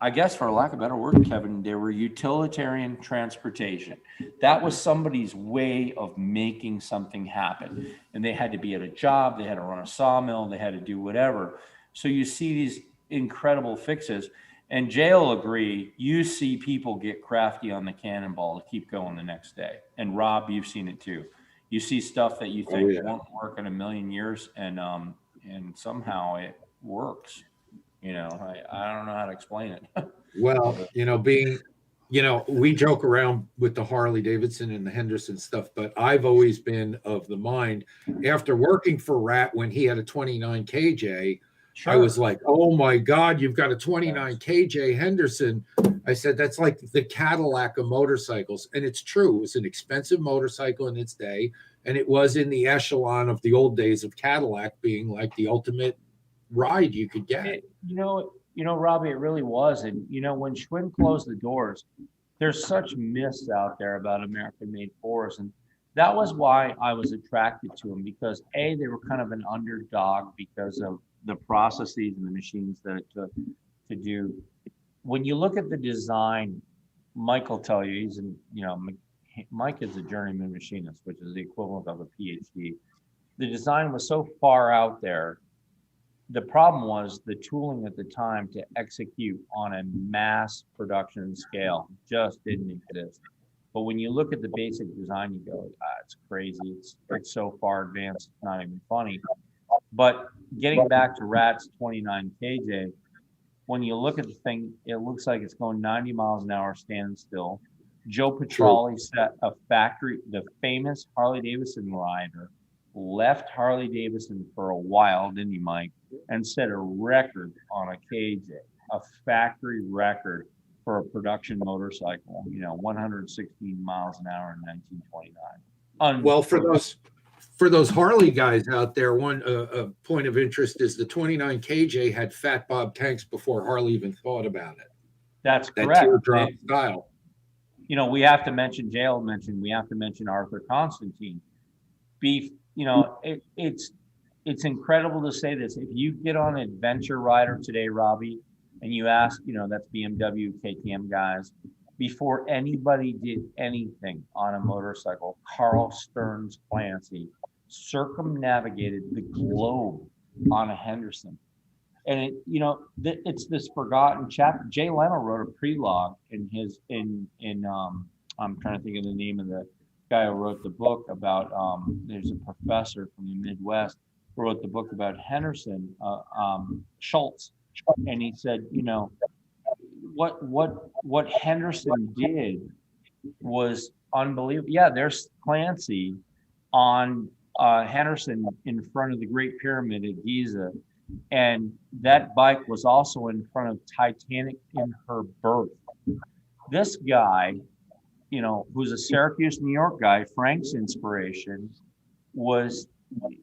I guess for lack of a better word, Kevin, they were utilitarian transportation. That was somebody's way of making something happen. And they had to be at a job, they had to run a sawmill, they had to do whatever. So you see these incredible fixes. And Jay will agree, you see people get crafty on the Cannonball to keep going the next day. And Rob, you've seen it too. You see stuff that you think won't work in a million years, and somehow it works. I don't know how to explain it. Well, we joke around with the Harley Davidson and the Henderson stuff, but I've always been of the mind, after working for Rat when he had a 29 KJ, sure. I was like, oh my God, you've got a 29 KJ Henderson. I said, that's like the Cadillac of motorcycles. And it's true. It was an expensive motorcycle in its day. and it was in the echelon of the old days of Cadillac being like the ultimate ride you could get. Robbie, it really was. And when Schwinn closed the doors, there's such myths out there about American-made fours, and that was why I was attracted to them, because they were kind of an underdog because of the processes and the machines that it took to do. When you look at the design, Mike will tell you, Mike is a journeyman machinist, which is the equivalent of a PhD. The design was so far out there. The problem was the tooling at the time to execute on a mass production scale just didn't exist. But when you look at the basic design, you go, it's crazy. It's so far advanced, it's not even funny. But getting back to Rat's 29 KJ, when you look at the thing, it looks like it's going 90 miles an hour standing still. Joe Petrali set a factory, the famous Harley Davidson rider, left Harley Davidson for a while, didn't he, Mike? And set a record on a KJ, a factory record for a production motorcycle, 116 miles an hour in 1929. Well, for those Harley guys out there, one point of interest is the 29 KJ had Fat Bob tanks before Harley even thought about it. That's correct. That teardrop style. We have to mention, we have to mention Arthur Constantine. It's incredible to say this. If you get on Adventure Rider today, Robbie, and you ask, that's BMW, KTM guys, before anybody did anything on a motorcycle, Carl Stearns Clancy circumnavigated the globe on a Henderson. And it's this forgotten chapter. Jay Leno wrote a prelogue I'm trying to think of the name of the guy who wrote the book about, there's a professor from the Midwest who wrote the book about Henderson, Schultz. And he said, what Henderson did was unbelievable. Yeah, there's Clancy on Henderson in front of the Great Pyramid at Giza. And that bike was also in front of Titanic in her berth. This guy, who's a Syracuse, New York guy, Frank's inspiration, was,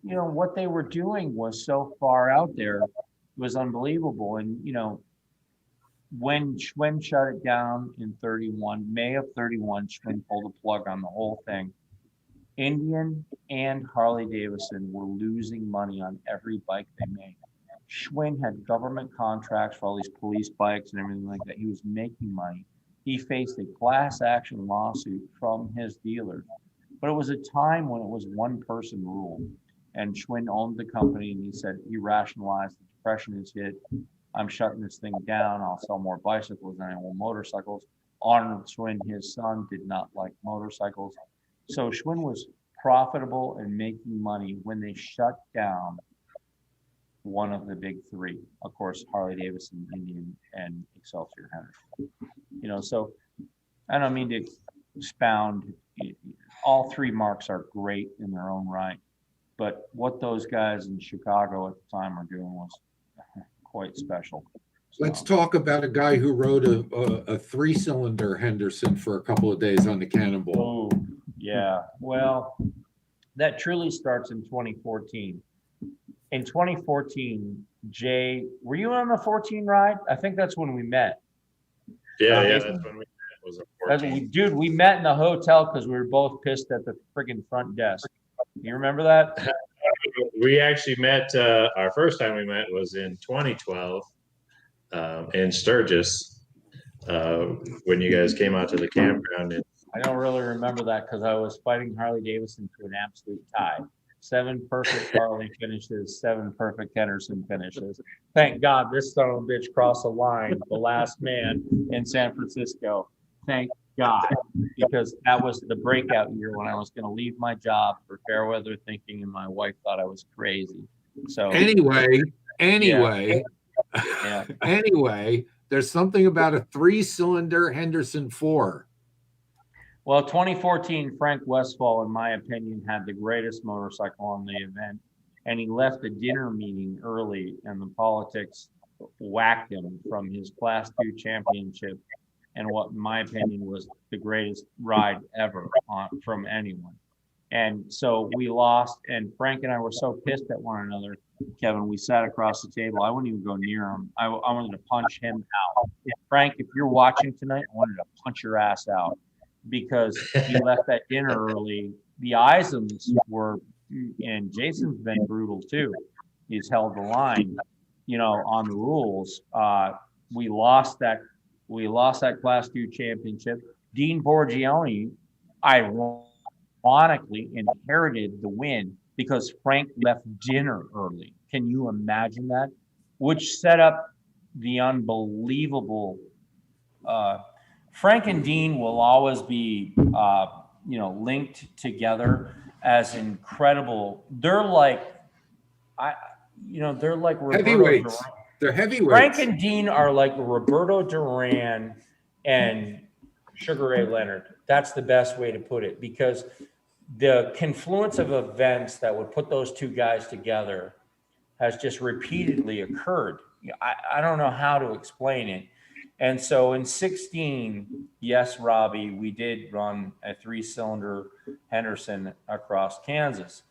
what they were doing was so far out there, it was unbelievable. And, when Schwinn shut it down in May of 31, Schwinn pulled the plug on the whole thing. Indian and Harley Davidson were losing money on every bike they made. Schwinn had government contracts for all these police bikes and everything like that. He was making money. He faced a class action lawsuit from his dealers. But it was a time when it was one person rule. And Schwinn owned the company, and he said, he rationalized, the depression has hit. I'm shutting this thing down. I'll sell more bicycles than I will motorcycles. Arnold Schwinn, his son, did not like motorcycles. So Schwinn was profitable and making money when they shut down one of the big three. Of course, Harley Davidson, Indian, and Excelsior Henderson. So I don't mean to expound. All three marks are great in their own right. But what those guys in Chicago at the time were doing was quite special. So, let's talk about a guy who rode a three-cylinder Henderson for a couple of days on the Cannonball. Oh, yeah. Well, that truly starts in 2014. In 2014, Jay, were you on the 14 ride? I think that's when we met. Yeah, that's when we met. Was a 14. Dude, we met in the hotel because we were both pissed at the friggin' front desk. You remember that? We actually met, our first time we met was in 2012 in Sturgis when you guys came out to the campground. I don't really remember that because I was fighting Harley Davidson to an absolute tie. 7 perfect Harley finishes, 7 perfect Henderson finishes. Thank God this son of a bitch crossed the line, the last man in San Francisco. Thank God, because that was the breakout year when I was going to leave my job for fair weather thinking, and my wife thought I was crazy. So anyway, yeah. Anyway, there's something about a 3-cylinder Henderson 4. Well, 2014, Frank Westphal, in my opinion, had the greatest motorcycle on the event, and he left a dinner meeting early, and the politics whacked him from his Class 2 championship and what, in my opinion, was the greatest ride ever from anyone. And so we lost, and Frank and I were so pissed at one another, Kevin, we sat across the table. I wouldn't even go near him. I wanted to punch him out. Frank, if you're watching tonight, I wanted to punch your ass out because he left that dinner early. The Isams were, and Jason's been brutal too. He's held the line, on the rules. We lost that Class 2 championship. Dean Borgione, ironically, inherited the win because Frank left dinner early. Can you imagine that? Which set up the unbelievable. Frank and Dean will always be, linked together as incredible. They're like, they're like Roberto heavyweights. Duran. They're heavyweights. Frank and Dean are like Roberto Duran and Sugar Ray Leonard. That's the best way to put it, because the confluence of events that would put those two guys together has just repeatedly occurred. I don't know how to explain it. And so in 16, yes, Robbie, we did run a 3-cylinder Henderson across Kansas.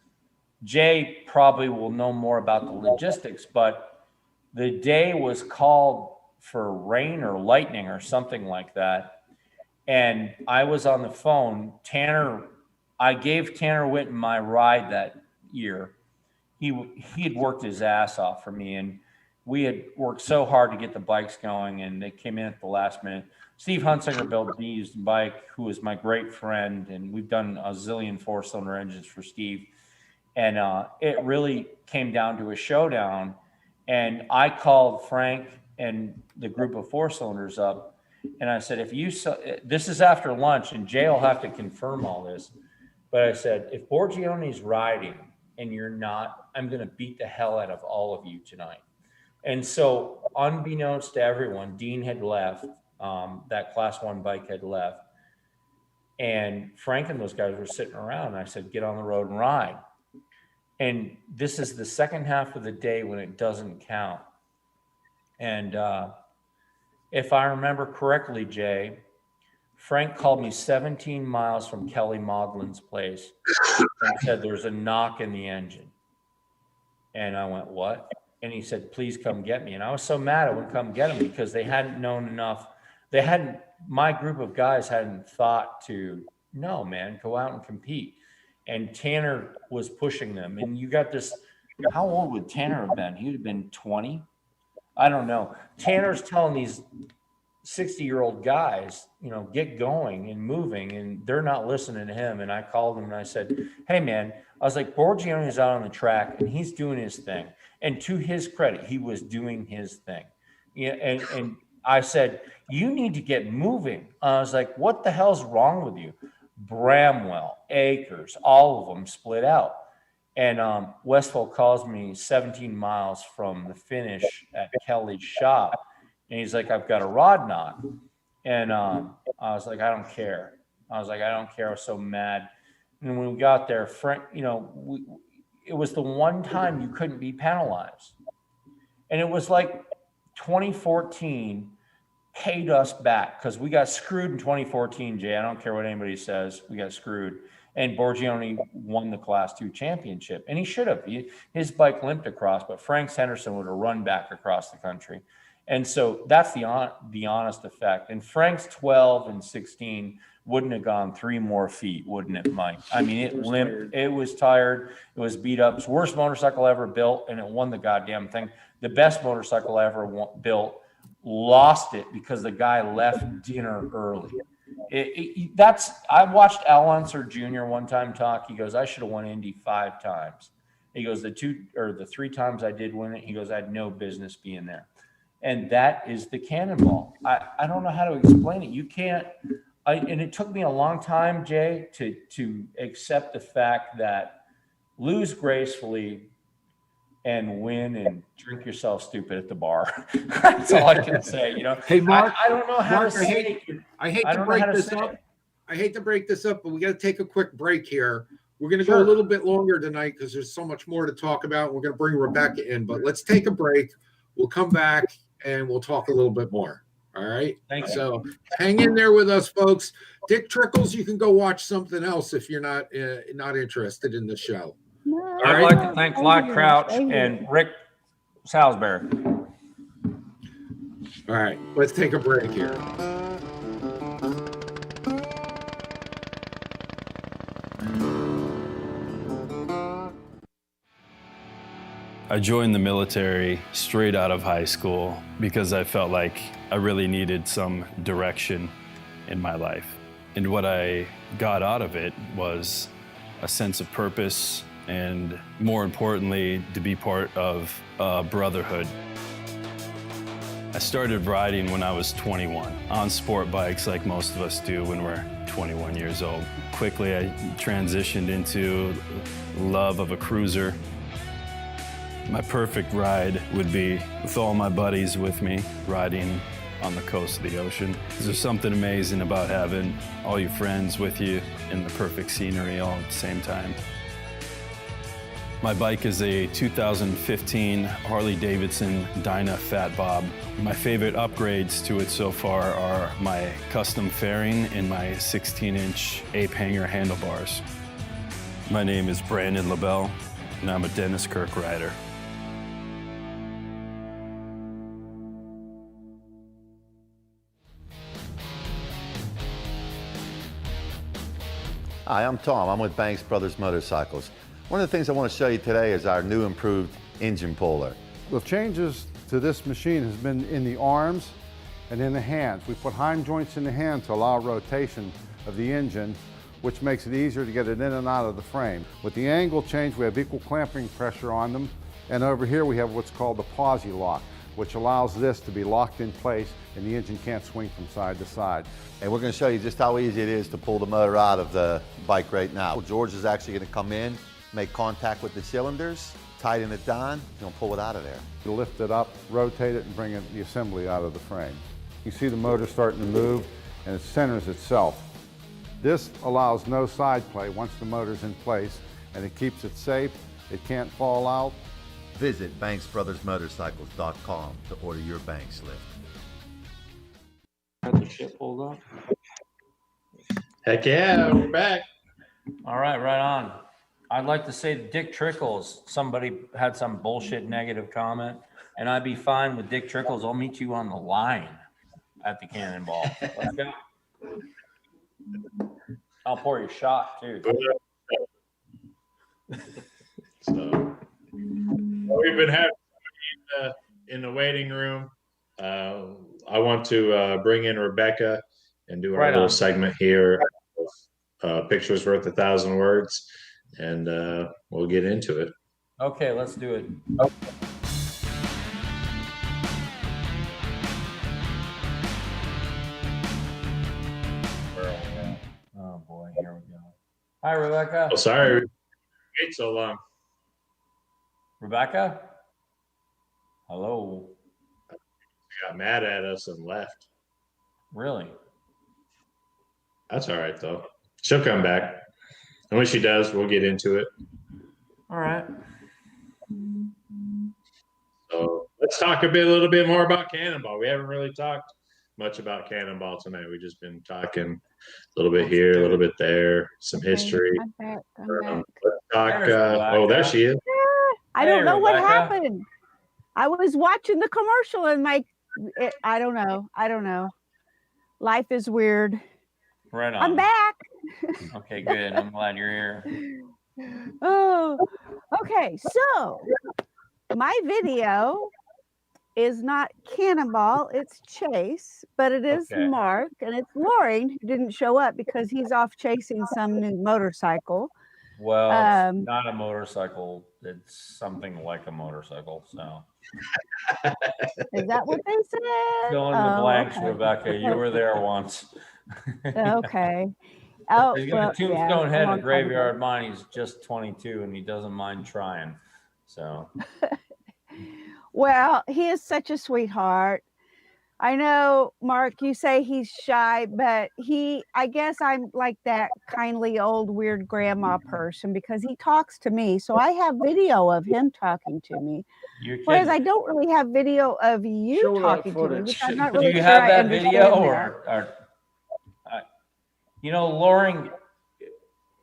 Jay probably will know more about the logistics, but the day was called for rain or lightning or something like that. And I was on the phone. I gave Tanner Whitten my ride that year. He had worked his ass off for me, and we had worked so hard to get the bikes going, and they came in at the last minute. Steve Hunsinger built a used bike, who is my great friend, and we've done a zillion 4-cylinder engines for Steve. And it really came down to a showdown. And I called Frank and the group of 4-cylinders up, and I said, this is after lunch, and Jay will have to confirm all this. But I said, if Borgione's riding and you're not, I'm going to beat the hell out of all of you tonight. And so unbeknownst to everyone, Dean had left. That Class 1 bike had left. And Frank and those guys were sitting around. And I said, get on the road and ride. And this is the second half of the day when it doesn't count. And if I remember correctly, Jay, Frank called me 17 miles from Kelly Moglen's place and said, there's a knock in the engine. And I went, what? And he said, please come get me. And I was so mad I wouldn't come get him because they hadn't known enough. My group of guys hadn't thought to, no, man, go out and compete. And Tanner was pushing them. And you got this, how old would Tanner have been? He would have been 20. I don't know. Tanner's telling these 60-year-old guys, get going and moving, and they're not listening to him. And I called him and I said, hey, man, I was like, Borgione's out on the track and he's doing his thing. And to his credit, he was doing his thing. And I said, you need to get moving. I was like, what the hell's wrong with you? Bramwell, Akers, all of them split out. And Westphal calls me 17 miles from the finish at Kelly's shop. And he's like, I've got a rod knot. And I was like, I don't care. I was so mad. And when we got there, Frank, it was the one time you couldn't be penalized. And it was like 2014 paid us back because we got screwed in 2014, Jay. I don't care what anybody says. We got screwed. And Borgione won the Class 2 championship. And he should have. His bike limped across, but Frank Henderson would have run back across the country. And so that's the honest effect. And Frank's 12 and 16 wouldn't have gone 3 more feet, wouldn't it, Mike? I mean, it limped. It was tired. It was beat up. It's the worst motorcycle ever built, and it won the goddamn thing. The best motorcycle ever built lost it because the guy left dinner early. I watched Al Unser Jr. one time talk. He goes, I should have won Indy 5 times. He goes, the 3 times I did win it, he goes, I had no business being there. And that is the Cannonball. I don't know how to explain it. You can't. And it took me a long time, Jay, to accept the fact that lose gracefully and win and drink yourself stupid at the bar. That's all I can say. Hey, Mark. I don't know how Mark, to say it. I hate to break this up. I hate to break this up, but we got to take a quick break here. We're going to go a little bit longer tonight because there's so much more to talk about. We're going to bring Rebecca in, but let's take a break. We'll come back and we'll talk a little bit more. All right. Thank you. So hang in there with us, folks. Dick Trickles, you can go watch something else if you're not interested in the show. No, I'd like to thank Clyde Crouch and Rick Salisbury. All right, let's take a break here. I joined the military straight out of high school because I felt like I really needed some direction in my life. And what I got out of it was a sense of purpose and, more importantly, to be part of a brotherhood. I started riding when I was 21 on sport bikes like most of us do when we're 21 years old. Quickly, I transitioned into love of a cruiser. My perfect ride would be with all my buddies with me, riding on the coast of the ocean. There's something amazing about having all your friends with you in the perfect scenery all at the same time. My bike is a 2015 Harley-Davidson Dyna Fat Bob. My favorite upgrades to it so far are my custom fairing and my 16-inch ape hanger handlebars. My name is Brandon LaBelle, and I'm a Dennis Kirk rider. Hi, I'm Tom. I'm with Banks Brothers Motorcycles. One of the things I want to show you today is our new improved engine puller. The changes to this machine has been in the arms and in the hands. We put hind joints in the hand to allow rotation of the engine, which makes it easier to get it in and out of the frame. With the angle change, we have equal clamping pressure on them. And over here we have what's called the posi lock, which allows this to be locked in place and the engine can't swing from side to side. And we're going to show you just how easy it is to pull the motor out of the bike right now. George is actually going to come in, make contact with the cylinders, tighten it down, and he'll pull it out of there. You lift it up, rotate it, and bring the assembly out of the frame. You see the motor starting to move, and it centers itself. This allows no side play once the motor's in place, and it keeps it safe. It can't fall out. Visit BanksBrothersMotorcycles.com to order your Banks lift. Got the shit pulled up. Heck yeah, we're back. All right, right on. I'd like to say Dick Trickles. Somebody had some bullshit negative comment, and I'd be fine with Dick Trickles. I'll meet you on the line at the Cannonball. Let's go. I'll pour you a shot too. So we've been having in the waiting room. I want to bring in Rebecca and do our little segment here. Pictures worth 1,000 words, and we'll get into it. Okay, let's do it. Oh boy, here we go. Hi, Rebecca. Oh, sorry, wait so long. Rebecca? Hello. She got mad at us and left. Really? That's all right though. She'll come back, and when she does, we'll get into it. All right. So let's talk a little bit more about Cannonball. We haven't really talked much about Cannonball tonight. We've just been talking a little bit here, a little bit there, some history. I'm back. Let's talk. Oh, there she is. I don't know what Rebecca. happened. I was watching the commercial and I don't know. Life is weird. Right on. I'm back. Okay, good. I'm glad you're here. Oh, okay. So my video is not Cannonball, it's Chase, but it is Okay. Mark, and it's Loring who didn't show up because he's off chasing some new motorcycle. Well, it's not a motorcycle. It's something like a motorcycle. So Is that what they said? fill in the blanks, okay. Rebecca. You were there once. Okay. Oh, He's got well, a tombstone yeah, head long at time Graveyard ago. Mine. He's just 22 and he doesn't mind trying. So Well, he is such a sweetheart. I know, Mark, you say he's shy, but I guess I'm like that kindly old weird grandma person because he talks to me. So I have video of him talking to me. You're Whereas I kidding. don't really have video of you Show that talking to me, footage. which I'm not Do really you sure have I that understand video that. Loring,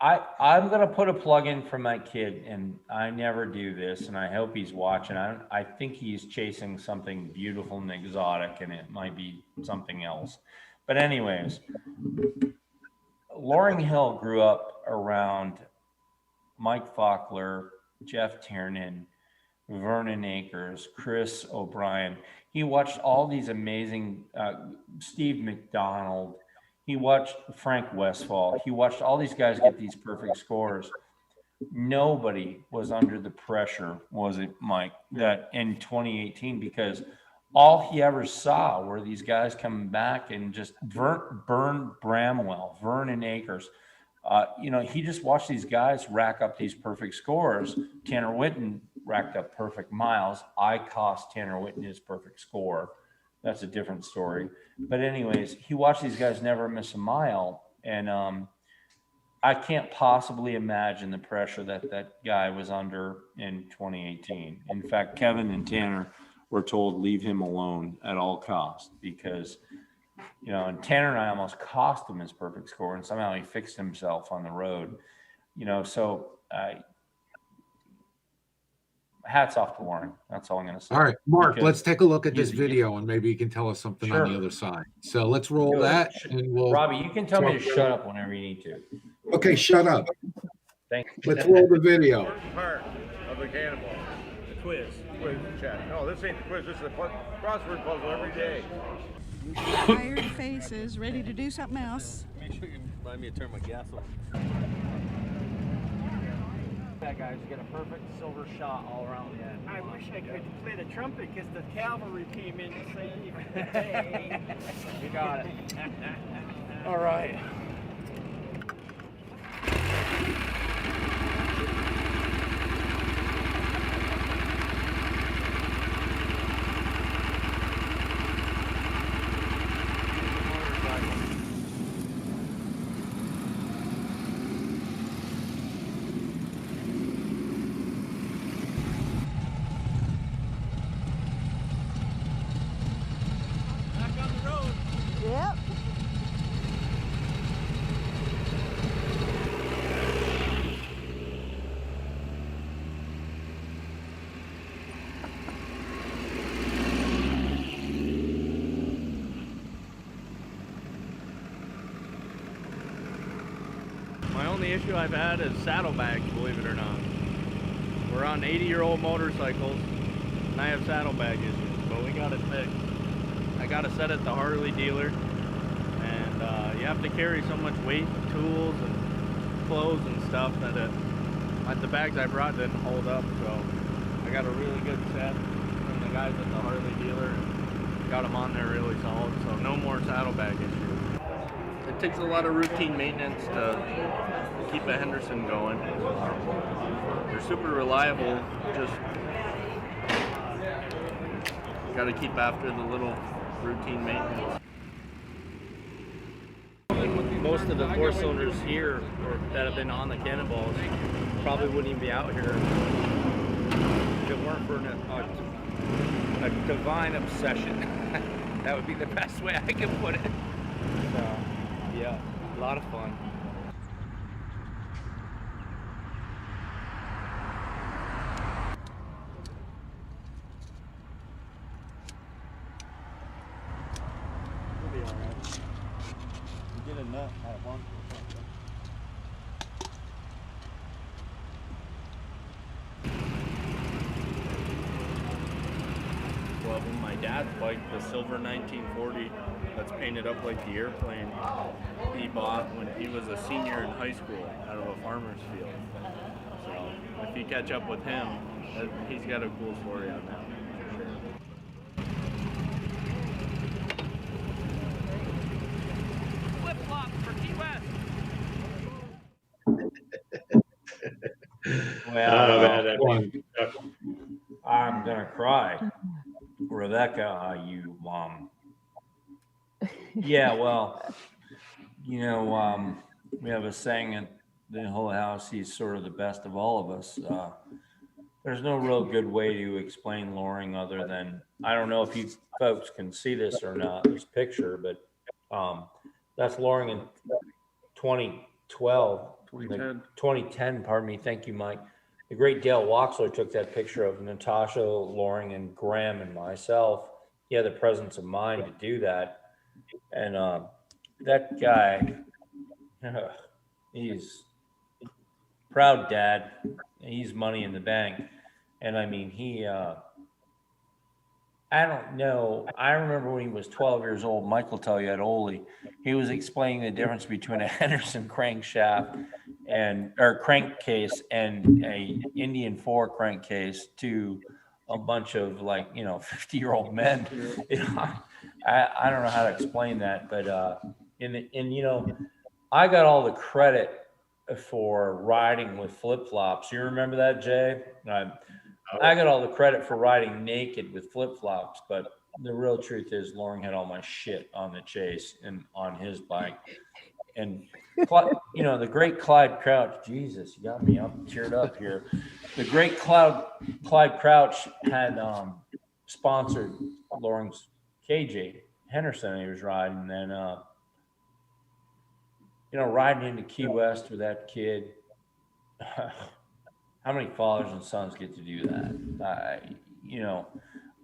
I'm going to put a plug in for my kid, and I never do this, and I hope he's watching. I think he's chasing something beautiful and exotic, and it might be something else. But anyways, Loring Hill grew up around Mike Faulkner, Jeff Tiernan, Vernon Akers, Chris O'Brien. He watched all these amazing, Steve McDonald. He watched Frank Westfall. He watched all these guys get these perfect scores. Nobody was under the pressure, was it, Mike, that in 2018, because all he ever saw were these guys coming back and just Vern Bramwell, Vernon Akers. He just watched these guys rack up these perfect scores. Tanner Whitten racked up perfect miles. I cost Tanner Whitten his perfect score. That's a different story. But anyways, he watched these guys never miss a mile. And I can't possibly imagine the pressure that guy was under in 2018. In fact, Kevin and Tanner were told, leave him alone at all costs because, and Tanner and I almost cost him his perfect score, and somehow he fixed himself on the road. Hats off to Loring. That's all I'm going to say. All right, Mark, let's take a look at this video and maybe you can tell us something on the other side. So let's roll that and we'll. Robbie, you can tell me to shut up whenever you need to. Okay, shut up. Thanks. Let's roll the video. First part of the Cannonball. The quiz. Quiz check. No, this ain't the quiz. This is the crossword puzzle every day. Tired faces, ready to do something else. Make sure you remind me to turn my gas on. That guys get a perfect silver shot all around the end. I wish I could play the trumpet because the cavalry came in to save. Hey. You got it. All right. Yep. My only issue I've had is saddlebags, believe it or not. We're on 80-year-old motorcycles, and I have saddlebag issues, but we got it fixed. I got a set at the Harley dealer, and you have to carry so much weight, tools, and clothes and stuff that the bags I brought didn't hold up. So I got a really good set from the guys at the Harley dealer, and got them on there really solid. So no more saddlebag issues. It takes a lot of routine maintenance to keep a Henderson going. They're super reliable, just got to keep after the little routine maintenance. Most of the four-cylinders here that have been on the Cannonballs probably wouldn't even be out here if it weren't for a divine obsession. That would be the best way I can put it. So, yeah, a lot of fun. We'll be all right. You get a nut at one. Well, my dad's bike, the silver 1940, that's painted up like the airplane, he bought when he was a senior in high school out of a farmer's field. So if you catch up with him, he's got a cool story on that. Flip-flop for Key West. Well, I'm gonna cry. Rebecca, you Yeah, well, we have a saying in the whole house, he's sort of the best of all of us. There's no real good way to explain Loring other than, I don't know if you folks can see this or not, this picture, but that's Loring in 2010, pardon me. Thank you, Mike. The great Dale Waxler took that picture of Natasha, Loring, and Graham and myself. He had the presence of mind to do that. And that guy, he's proud dad. He's money in the bank. And I mean, I don't know. I remember when he was 12 years old, Mike will tell you at Ole, he was explaining the difference between a Henderson crankshaft or crankcase and a Indian 4 crankcase to a bunch of 50-year-old men. I don't know how to explain that, but I got all the credit for riding with flip-flops. You remember that, Jay? I got all the credit for riding naked with flip-flops, but the real truth is Loring had all my shit on the chase and on his bike. And the great Clyde Crouch, Jesus, you got me teared up here. The great Clyde Crouch had sponsored Loring's KJ Henderson he was riding, and then riding into Key West with that kid. How many fathers and sons get to do that?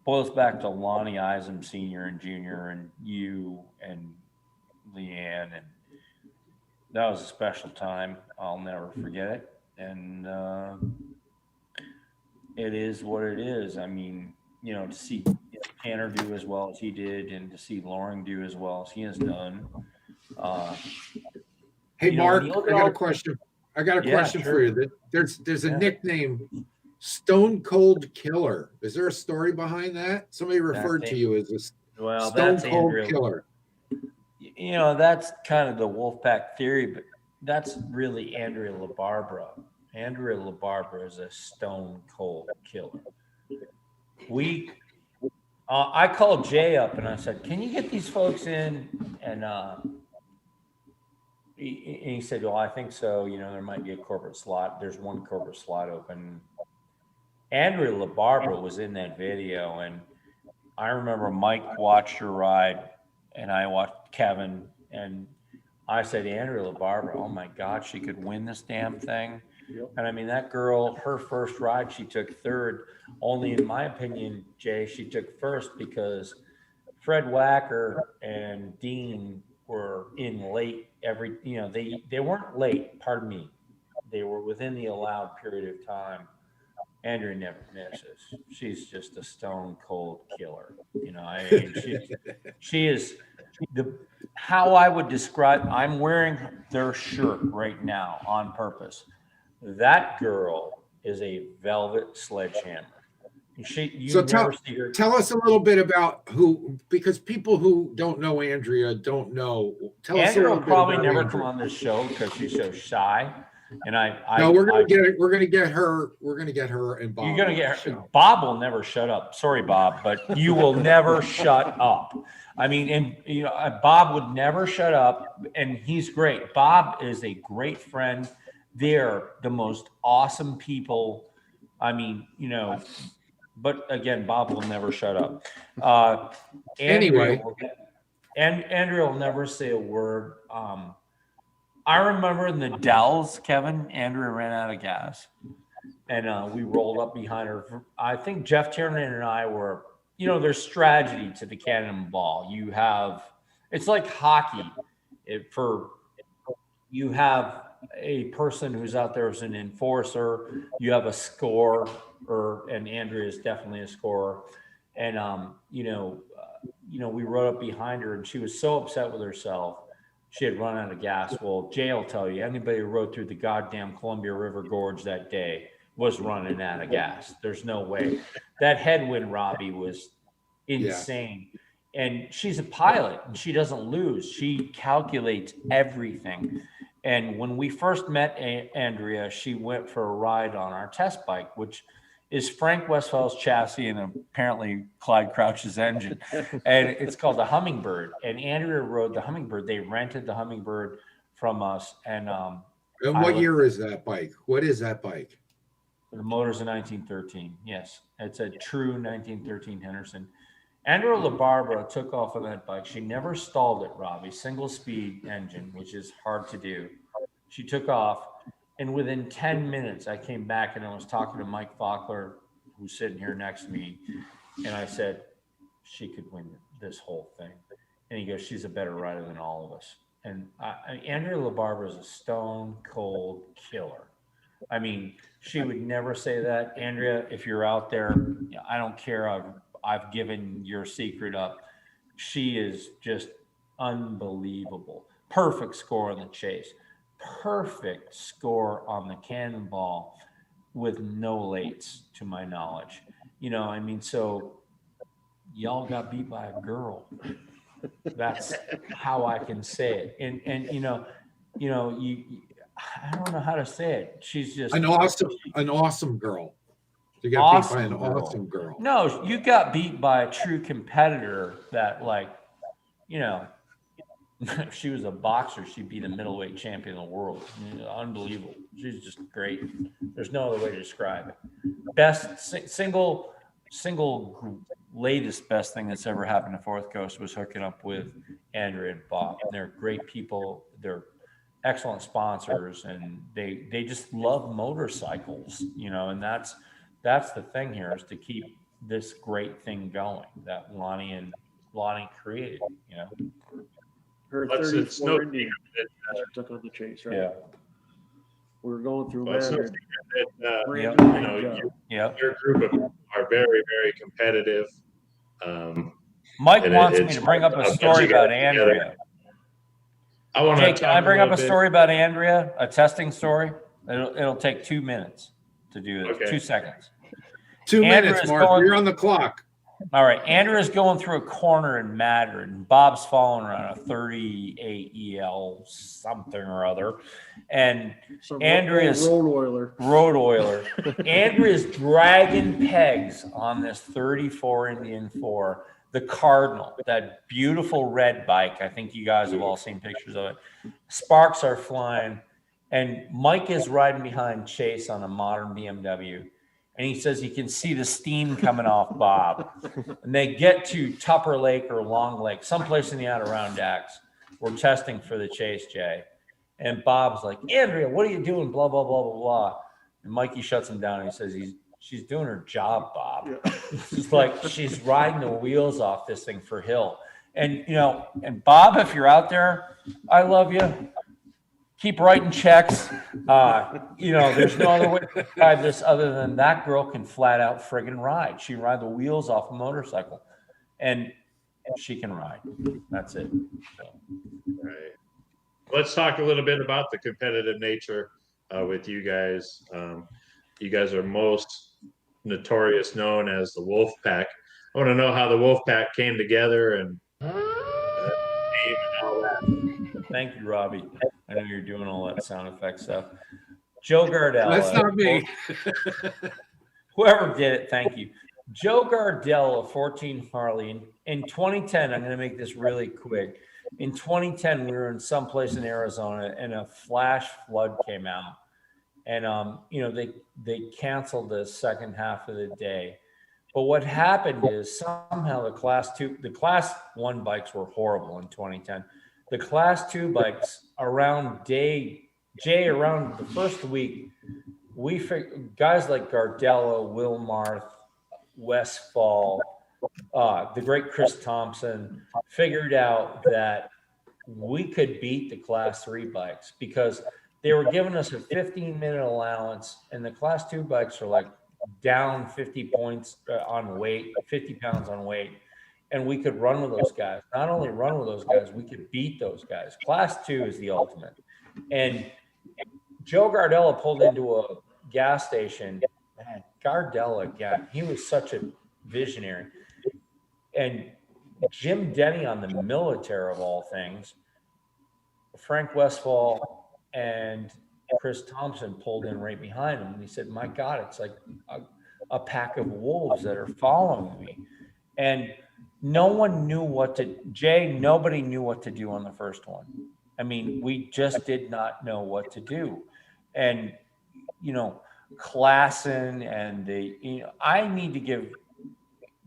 Boils back to Lonnie Eisen Sr. and Jr. and you and Leanne, and that was a special time. I'll never forget it. And it is what it is. I mean, to see Tanner do as well as he did, and to see Loring do as well as he has done. Hey, Mark, I got a question. For you. There's a nickname, Stone Cold Killer. Is there a story behind that? Somebody referred to you as a Stone Cold Killer. That's kind of the Wolfpack theory, but that's really Andrea LaBarbera. Andrea LaBarbera is a Stone Cold Killer. I called Jay up and I said, "Can you get these folks in?" And he said, "Well, I think so. There might be a corporate slot. There's one corporate slot open." Andrea LaBarbera was in that video, and I remember Mike watched her ride, and I watched Kevin, and I said, "Andrea LaBarbera, oh my God, she could win this damn thing." Yep. And I mean, that girl, her first ride, she took third. Only in my opinion, Jay, she took first because Fred Wacker and Dean were in late they weren't late, pardon me. They were within the allowed period of time. Andrea never misses. She's just a stone cold killer. She is how I would describe, I'm wearing their shirt right now on purpose. That girl is a velvet sledgehammer. Tell us a little bit about because people who don't know Andrea don't know. Andrea will probably never come on this show because she's so shy. And we're gonna get her and Bob. You're gonna get her. Bob will never shut up. Sorry, Bob, but you will never shut up. I mean, and Bob would never shut up, and he's great. Bob is a great friend. They're the most awesome people. I mean, but again, Bob will never shut up. Anyway, Andrea will never say a word. I remember in the Dells, Kevin, Andrea ran out of gas, and we rolled up behind her. I think Jeff Tiernan and I were, there's strategy to the Cannonball. It's like hockey. You have a person who's out there as an enforcer. You have a scorer, and Andrea is definitely a scorer. And we rode up behind her, and she was so upset with herself. She had run out of gas. Well, Jay will tell you, anybody who rode through the goddamn Columbia River Gorge that day was running out of gas. There's no way. That headwind, Robbie, was insane. Yeah. And she's a pilot, and she doesn't lose. She calculates everything. And when we first met Andrea, she went for a ride on our test bike, which is Frank Westfall's chassis and apparently Clyde Crouch's engine. And it's called the Hummingbird. And Andrea rode the Hummingbird. They rented the Hummingbird from us. And what year is that bike? What is that bike? The motor's a 1913. Yes, it's a true 1913 Henderson. Andrea LaBarbera took off on that bike. She never stalled it, Robbie. Single speed engine, which is hard to do. She took off. And within 10 minutes, I came back and I was talking to Mike Faulkner, who's sitting here next to me. And I said, she could win this whole thing. And he goes, she's a better rider than all of us. And Andrea LaBarbera is a stone cold killer. I mean, she would never say that. Andrea, if you're out there, I don't care. I've given your secret up. She is just unbelievable. Perfect score on the chase. Perfect score on the Cannonball with no lates, to my knowledge. I mean, so y'all got beat by a girl. That's how I can say it. And you I don't know how to say it. She's just an awesome girl. You got awesome beat by an girl. awesome girl. No, you got beat by a true competitor that, if she was a boxer, she'd be the middleweight champion of the world. Unbelievable. She's just great. There's no other way to describe it. Best single latest best thing that's ever happened to Fourth Coast was hooking up with Andrea and Bob. They're great people. They're excellent sponsors, and they just love motorcycles, and that's the thing here, is to keep this great thing going that Lonnie created, Her It's 34 no Indian secret that, took on the chase, right? Yeah. We were going through it's no Mandarin. secret that Yep. your group are very, very competitive. Mike wants me to bring up a story about Andrea. I want to. Can I bring up a story about Andrea? A testing story? It'll take 2 minutes to do it. Okay. 2 seconds. 2 minutes, Mark. You're on the clock. All right. Andrea's going through a corner in Madrid. Bob's following her on a 38 EL something or other. And Andrea's road oiler. Andrea's dragging pegs on this 34 Indian 4, the Cardinal, that beautiful red bike. I think you guys have all seen pictures of it. Sparks are flying. And Mike is riding behind Chase on a modern BMW. And he says he can see the steam coming off Bob. And they get to Tupper Lake or Long Lake, someplace in the Adirondacks. We're testing for the Chase, Jay. And Bob's like, Andrea, what are you doing? Blah, blah, blah, blah, blah. And Mikey shuts him down. And he says, she's doing her job, Bob. Yeah. It's like she's riding the wheels off this thing for Hill. And, and Bob, if you're out there, I love you. Keep writing checks. There's no other way to describe this other than that girl can flat out friggin' ride. She can ride the wheels off a motorcycle, and she can ride. That's it. So. Right. Let's talk a little bit about the competitive nature with you guys. You guys are most notorious known as the Wolf Pack. I want to know how the Wolf Pack came together and name and all that. Thank you, Robbie. I know you're doing all that sound effect stuff. Joe Gardella. That's not me. Whoever did it, thank you. Joe Gardella, 14 Harley. In 2010, I'm going to make this really quick. In 2010, we were in someplace in Arizona, and a flash flood came out. And, they canceled the second half of the day. But what happened is somehow the class 1 bikes were horrible in 2010. The class 2 bikes around around the first week, guys like Gardella, Wilmarth, Westfall, the great Chris Thompson figured out that we could beat the class 3 bikes because they were giving us a 15-minute allowance, and the class 2 bikes are like down 50 points on weight, 50 pounds on weight. And we could run with those guys. Not only run with those guys, we could beat those guys. Class 2 is the ultimate. And Joe Gardella pulled into a gas station. Man, Gardella, he was such a visionary. And Jim Denny on the military of all things, Frank Westfall and Chris Thompson pulled in right behind him. And he said, my God, it's like a pack of wolves that are following me. And no one knew what to, nobody knew what to do on the first one. I mean, we just did not know what to do. And, you know, Klassen and I need to give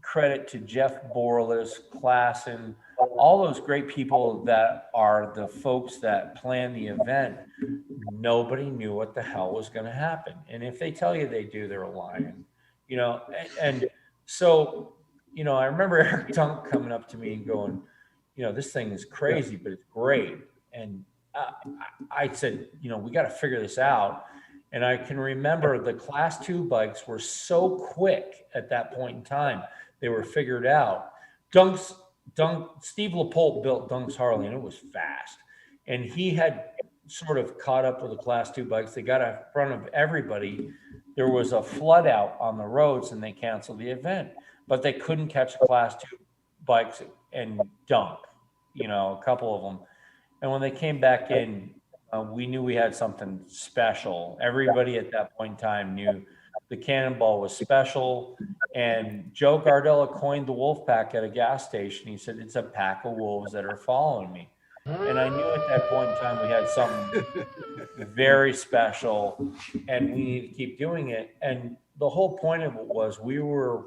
credit to Jeff Borlas, Klassen, all those great people that are the folks that plan the event. Nobody knew what the hell was going to happen. And if they tell you they do, they're lying, you know? And so, you know, I remember Eric Dunk coming up to me and going, you know, this thing is crazy, but it's great. And I said, you know, we got to figure this out. And I can remember the Class 2 bikes were so quick at that point in time. They were figured out. Steve Lepolt built Dunk's Harley, and it was fast. And he had sort of caught up with the Class 2 bikes. They got in front of everybody. There was a flood out on the roads, and they canceled the event. But they couldn't catch the Class 2 bikes and Dunk, you know, a couple of them. And when they came back in, we knew we had something special. Everybody at that point in time knew the Cannonball was special. And Joe Gardella coined the wolf pack at a gas station. He said, it's a pack of wolves that are following me. And I knew at that point in time we had something very special and we need to keep doing it. And the whole point of it was we were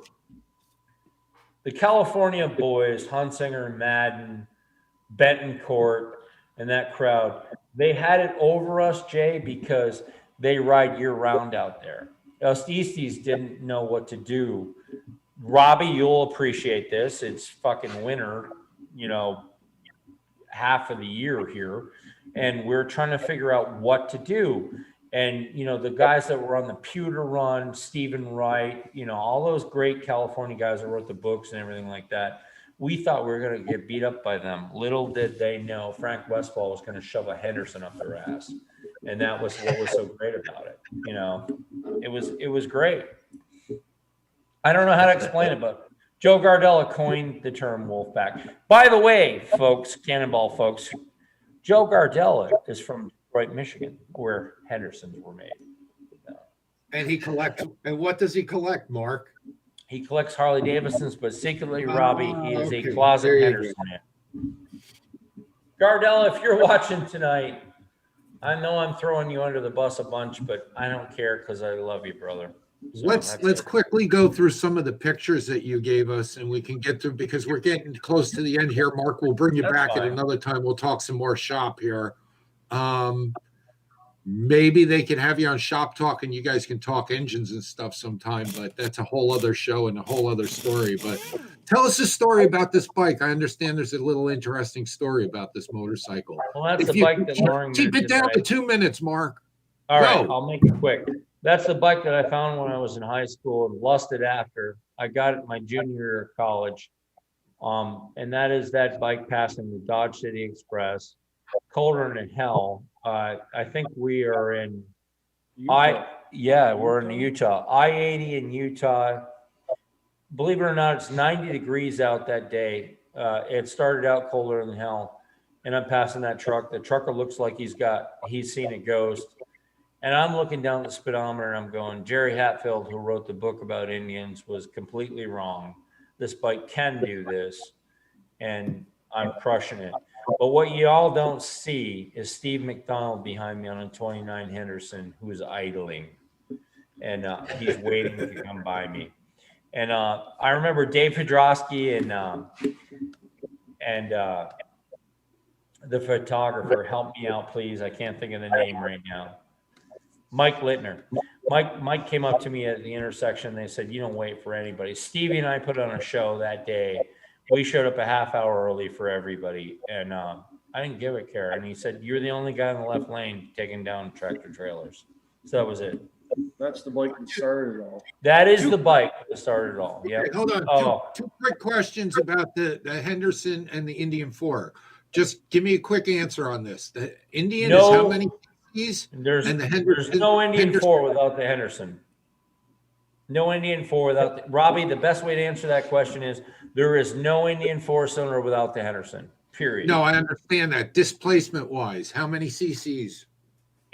the California boys, Hunsinger, Madden, Bentoncourt, and that crowd. They had it over us, Jay, because they ride year round out there. Us Easties didn't know what to do. Robbie, you'll appreciate this. It's fucking winter, you know, half of the year here. And we're trying to figure out what to do. And, you know, the guys that were on the Pewter Run, Stephen Wright, you know, all those great California guys that wrote the books and everything like that, we thought we were going to get beat up by them. Little did they know Frank Westfall was going to shove a Henderson up their ass. And that was what was so great about it. You know, it was great. I don't know how to explain it, but Joe Gardella coined the term Wolfpack. By the way, folks, Cannonball folks, Joe Gardella is from Detroit, Michigan, where Hendersons were made. And he collects, and what does he collect, Mark? He collects Harley Davidsons, but secretly, Robbie, he is a closet Henderson man. Gardella, if you're watching tonight, I know I'm throwing you under the bus a bunch, but I don't care because I love you, brother. So let's quickly go through some of the pictures that you gave us, and we can get through because we're getting close to the end here. Mark, we'll bring you back at another time. We'll talk some more shop here. Maybe they can have you on Shop Talk and you guys can talk engines and stuff sometime, but that's a whole other show and a whole other story. But tell us a story about this bike. I understand there's a little interesting story about this motorcycle. Well, that's the bike that Lauren keep it down to 2 minutes, Mark. All right, I'll make it quick. That's the bike that I found when I was in high school and lusted after. I got it my junior year of college. And that is that bike passing the Dodge City Express, colder than hell. I think we are in we're in Utah. I-80 in Utah. Believe it or not, it's 90 degrees out that day. It started out colder than hell. And I'm passing that truck. The trucker looks like he's seen a ghost. And I'm looking down the speedometer and I'm going, Jerry Hatfield, who wrote the book about Indians, was completely wrong. This bike can do this. And I'm crushing it. But what you all don't see is Steve McDonald behind me on a 29 Henderson who's idling. And he's waiting to come by me. And I remember Dave Pedrosky and the photographer, help me out, please. I can't think of the name right now. Mike Littner. Mike came up to me at the intersection. They said, you don't wait for anybody. Stevie and I put on a show that day. We showed up a half hour early for everybody. And I didn't give a care. And he said, you're the only guy in the left lane taking down tractor trailers. So that was it. That's the bike that started it all. That is the bike that started it all. Yeah. Hold on. Two quick questions about the Henderson and the Indian 4. Just give me a quick answer on this. The Indian is how many cc's? There's no Indian 4 without the Henderson. No Indian 4 without Robbie. The best way to answer that question is there is no Indian 4-cylinder without the Henderson. Period. No, I understand that. Displacement wise, how many cc's?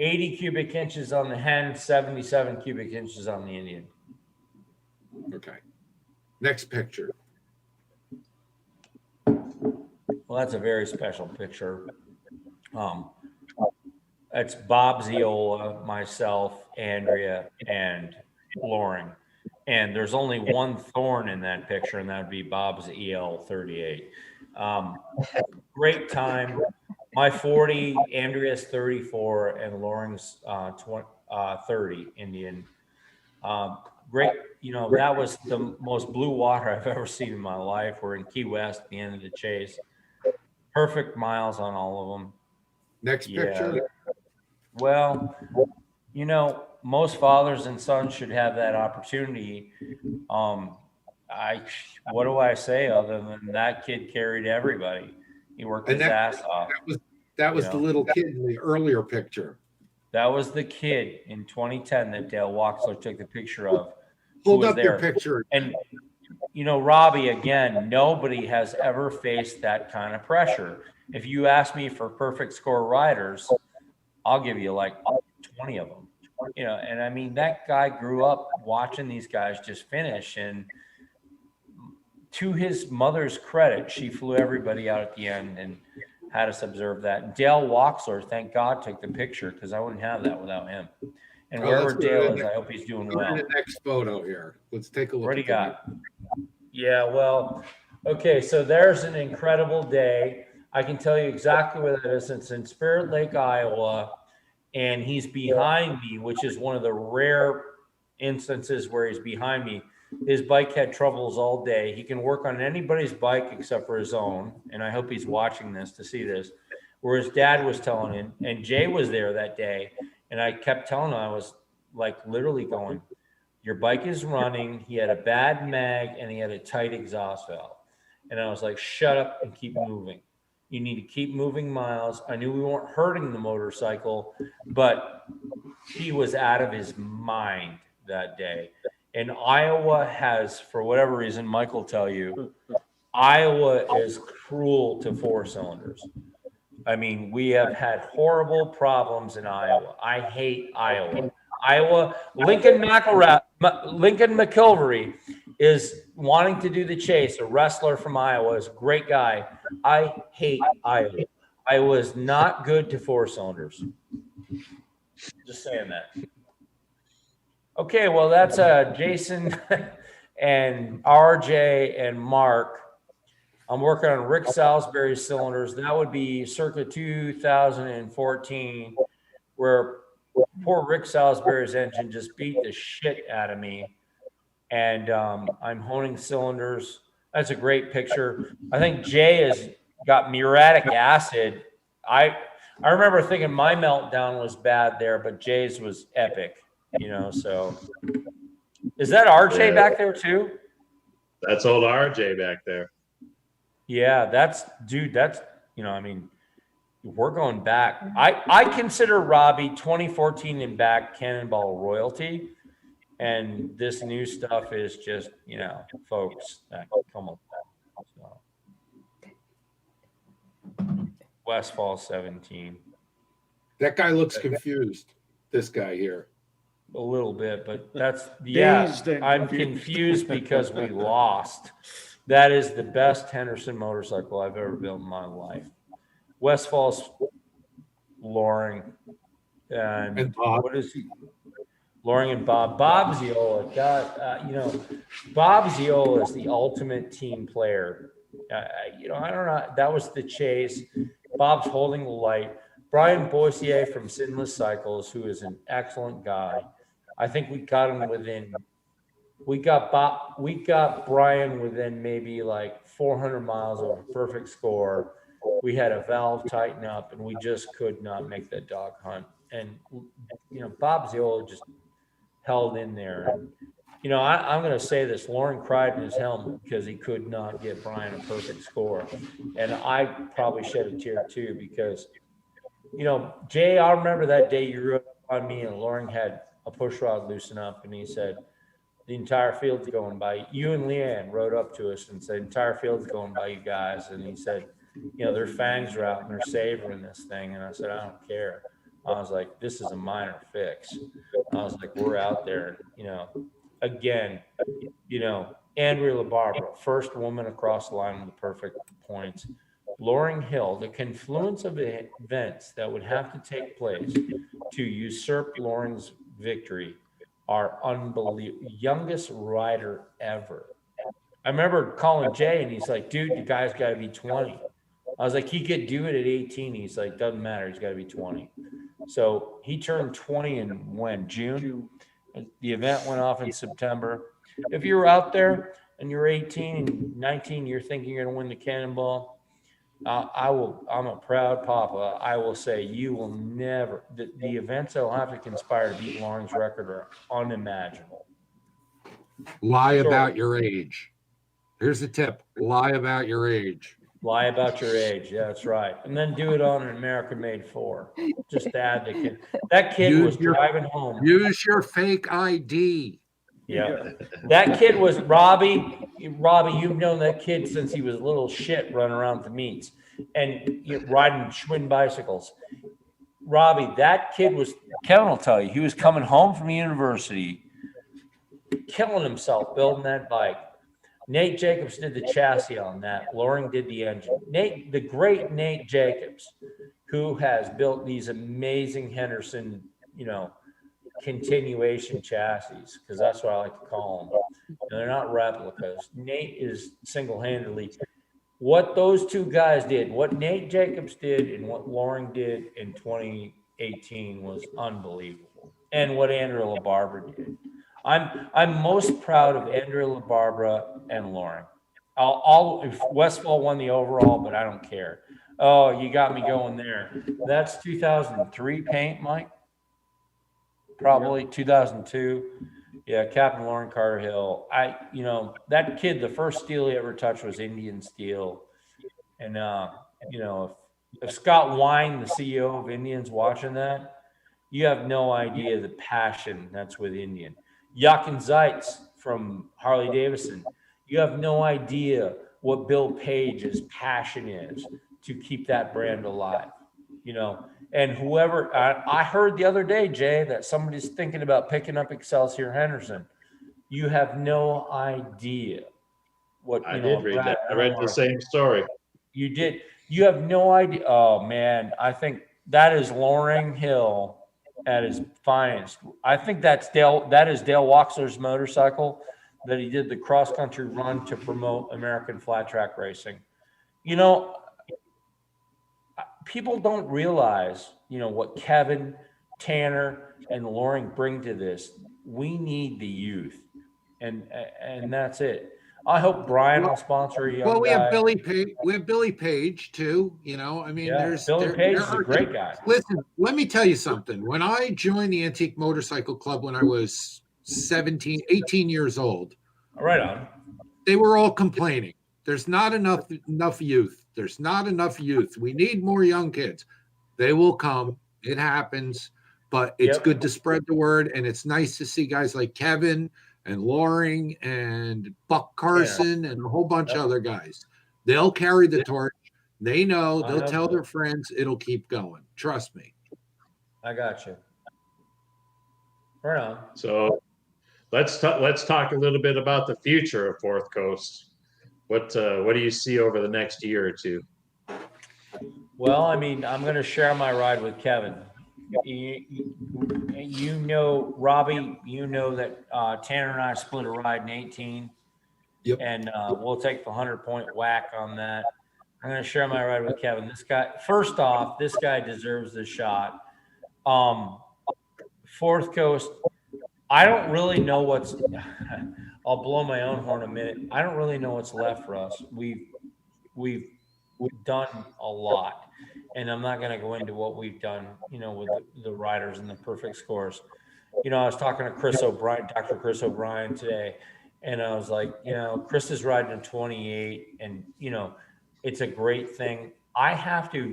80 cubic inches on the Hen, 77 cubic inches on the Indian. Okay. Next picture. Well, that's a very special picture. It's Bob Ziola, myself, Andrea, and Loring. And there's only one thorn in that picture, and that would be Bob's EL38. Great time. My 40, Andrea's 34, and Loring's 30 Indian. Great, that was the most blue water I've ever seen in my life. We're in Key West at the end of the chase. Perfect miles on all of them. Next picture. Well, most fathers and sons should have that opportunity. What do I say other than that kid carried everybody? He worked his ass off. That was the little kid in the earlier picture. That was the kid in 2010 that Dale Waxler took the picture of. Hold up your picture. And, Robbie, again, nobody has ever faced that kind of pressure. If you ask me for perfect score riders, I'll give you like 20 of them. And I mean, that guy grew up watching these guys just finish. And to his mother's credit, she flew everybody out at the end and had us observe that. Dale Waxler, thank God, took the picture because I wouldn't have that without him. And wherever Dale is, I hope he's doing well. The next photo here. Let's take a look. What do you got? Yeah, well, okay, so there's an incredible day. I can tell you exactly where that is. It's in Spirit Lake, Iowa, and he's behind me, which is one of the rare instances where he's behind me. His bike had troubles all day. He can work on anybody's bike except for his own, and I hope he's watching this to see this, where his dad was telling him, and Jay was there that day, and I kept telling him, I was like literally going, your bike is running. He had a bad mag, and he had a tight exhaust valve. And I was like, shut up and keep moving. You need to keep moving miles. I knew we weren't hurting the motorcycle, but he was out of his mind that day. And Iowa has, for whatever reason, Mike will tell you, Iowa is cruel to four cylinders. I mean, we have had horrible problems in Iowa. I hate Iowa. Lincoln McIlvery is wanting to do the chase. A wrestler from Iowa is a great guy. I hate Iowa. Iowa is not good to four cylinders. Just saying that. Okay, well, that's Jason and RJ and Mark. I'm working on Rick Salisbury's cylinders. That would be circa 2014, where poor Rick Salisbury's engine just beat the shit out of me. And I'm honing cylinders. That's a great picture. I think Jay has got muriatic acid. I remember thinking my meltdown was bad there, but Jay's was epic. So is that RJ back there too? That's old RJ back there. Yeah, that's I mean, we're going back. I consider Robbie 2014 and back Cannonball royalty. And this new stuff is just, folks that come up. So. Westfall 17. That guy looks confused. This guy here. A little bit, but that's, I'm confused because we lost. That is the best Henderson motorcycle I've ever built in my life. Westfall's Loring. And Bob. What is he? Loring and Bob. Bob Ziola. God, Bob Ziola is the ultimate team player. I don't know. That was the chase. Bob's holding the light. Brian Boissier from Sinless Cycles, who is an excellent guy. I think we got him within. We got Brian within maybe like 400 miles of a perfect score. We had a valve tighten up, and we just could not make that dog hunt. And Bob Ziola just held in there. And, I'm going to say this: Loring cried in his helmet because he could not get Brian a perfect score, and I probably shed a tear too because, Jay, I remember that day you rode on me and Loring had a push rod loosen up, and he said, the entire field's going by. You and Leanne rode up to us and said, the entire field's going by you guys. And he said, their fangs are out and they're savoring this thing. And I said, I don't care. I was like, this is a minor fix. I was like, we're out there. again, you know, Andrea LaBarbera, first woman across the line with the perfect points. Loring Hill, the confluence of events that would have to take place to usurp Loring's victory are unbelievable. Youngest rider ever. I remember calling Jay and he's like, dude, the guy's got to be 20. I was like, he could do it at 18. He's like, doesn't matter. He's got to be 20. So he turned 20 in when? June? The event went off in September. If you're out there and you're 18 and 19, you're thinking you're going to win the Cannonball, I'm a proud papa. I will say you will never, the events that will have to conspire to beat Loring's record are unimaginable. Lie about your age. Here's the tip. Lie about your age. Lie about your age. Yeah, that's right. And then do it on an American Made 4. Just add the kid. That kid was driving home. Use your fake ID. Yeah. That kid was Robbie, you've known that kid since he was a little shit running around the meets and riding Schwinn bicycles. Robbie, that kid was, Kevin will tell you, he was coming home from university, killing himself building that bike. Nate Jacobs did the chassis on that. Loring did the engine. The great Nate Jacobs, who has built these amazing Henderson, continuation chassis, because that's what I like to call them. And they're not replicas. Nate is single-handedly what those two guys did, what Nate Jacobs did and what Loring did in 2018 was unbelievable. And what Andrea LaBarbera did. I'm most proud of Andrea LaBarbera and Loring. If Westfall won the overall, but I don't care. Oh, you got me going there. That's 2003 paint, Mike. Probably 2002. Yeah, Captain Loring Carter Hill. That kid, the first steel he ever touched was Indian steel. And, if Scott Wine, the CEO of Indian's watching that, you have no idea the passion that's with Indian. Jochen Zeitz from Harley Davidson. You have no idea what Bill Page's passion is to keep that brand alive, And whoever, I heard the other day, Jay, that somebody's thinking about picking up Excelsior Henderson. You have no idea what, I did read that. I read the same story. You did. You have no idea. Oh, man. I think that is Loring Hill at his finest. I think that is Dale Wachsler's motorcycle that he did the cross-country run to promote American flat track racing. People don't realize, what Kevin, Tanner, and Loring bring to this. We need the youth, and that's it. I hope Brian will sponsor a young guy. We have Billy Page. We have Billy Page too. Billy Page is a great guy. Listen, let me tell you something. When I joined the Antique Motorcycle Club when I was 18 years old, right on, they were all complaining. There's not enough youth. There's not enough youth. We need more young kids. They will come. It happens, but it's good to spread the word, and it's nice to see guys like Kevin and Loring and Buck Carson and a whole bunch of other guys. They'll carry the torch. They know. They'll tell their friends. It'll keep going. Trust me. I got you. Right on. So let's talk a little bit about the future of Fourth Coast. What do you see over the next year or two? Well, I'm going to share my ride with Kevin. Robbie, that Tanner and I split a ride in 18. Yep. And we'll take the 100-point whack on that. I'm going to share my ride with Kevin. This guy, first off, this guy deserves this shot. Fourth Coast, I don't really know what's – I'll blow my own horn a minute. I don't really know what's left for us. We've done a lot. And I'm not going to go into what we've done, with the riders and the perfect scores. I was talking to Chris O'Brien, Dr. Chris O'Brien today, and I was like, Chris is riding a 28, and, it's a great thing.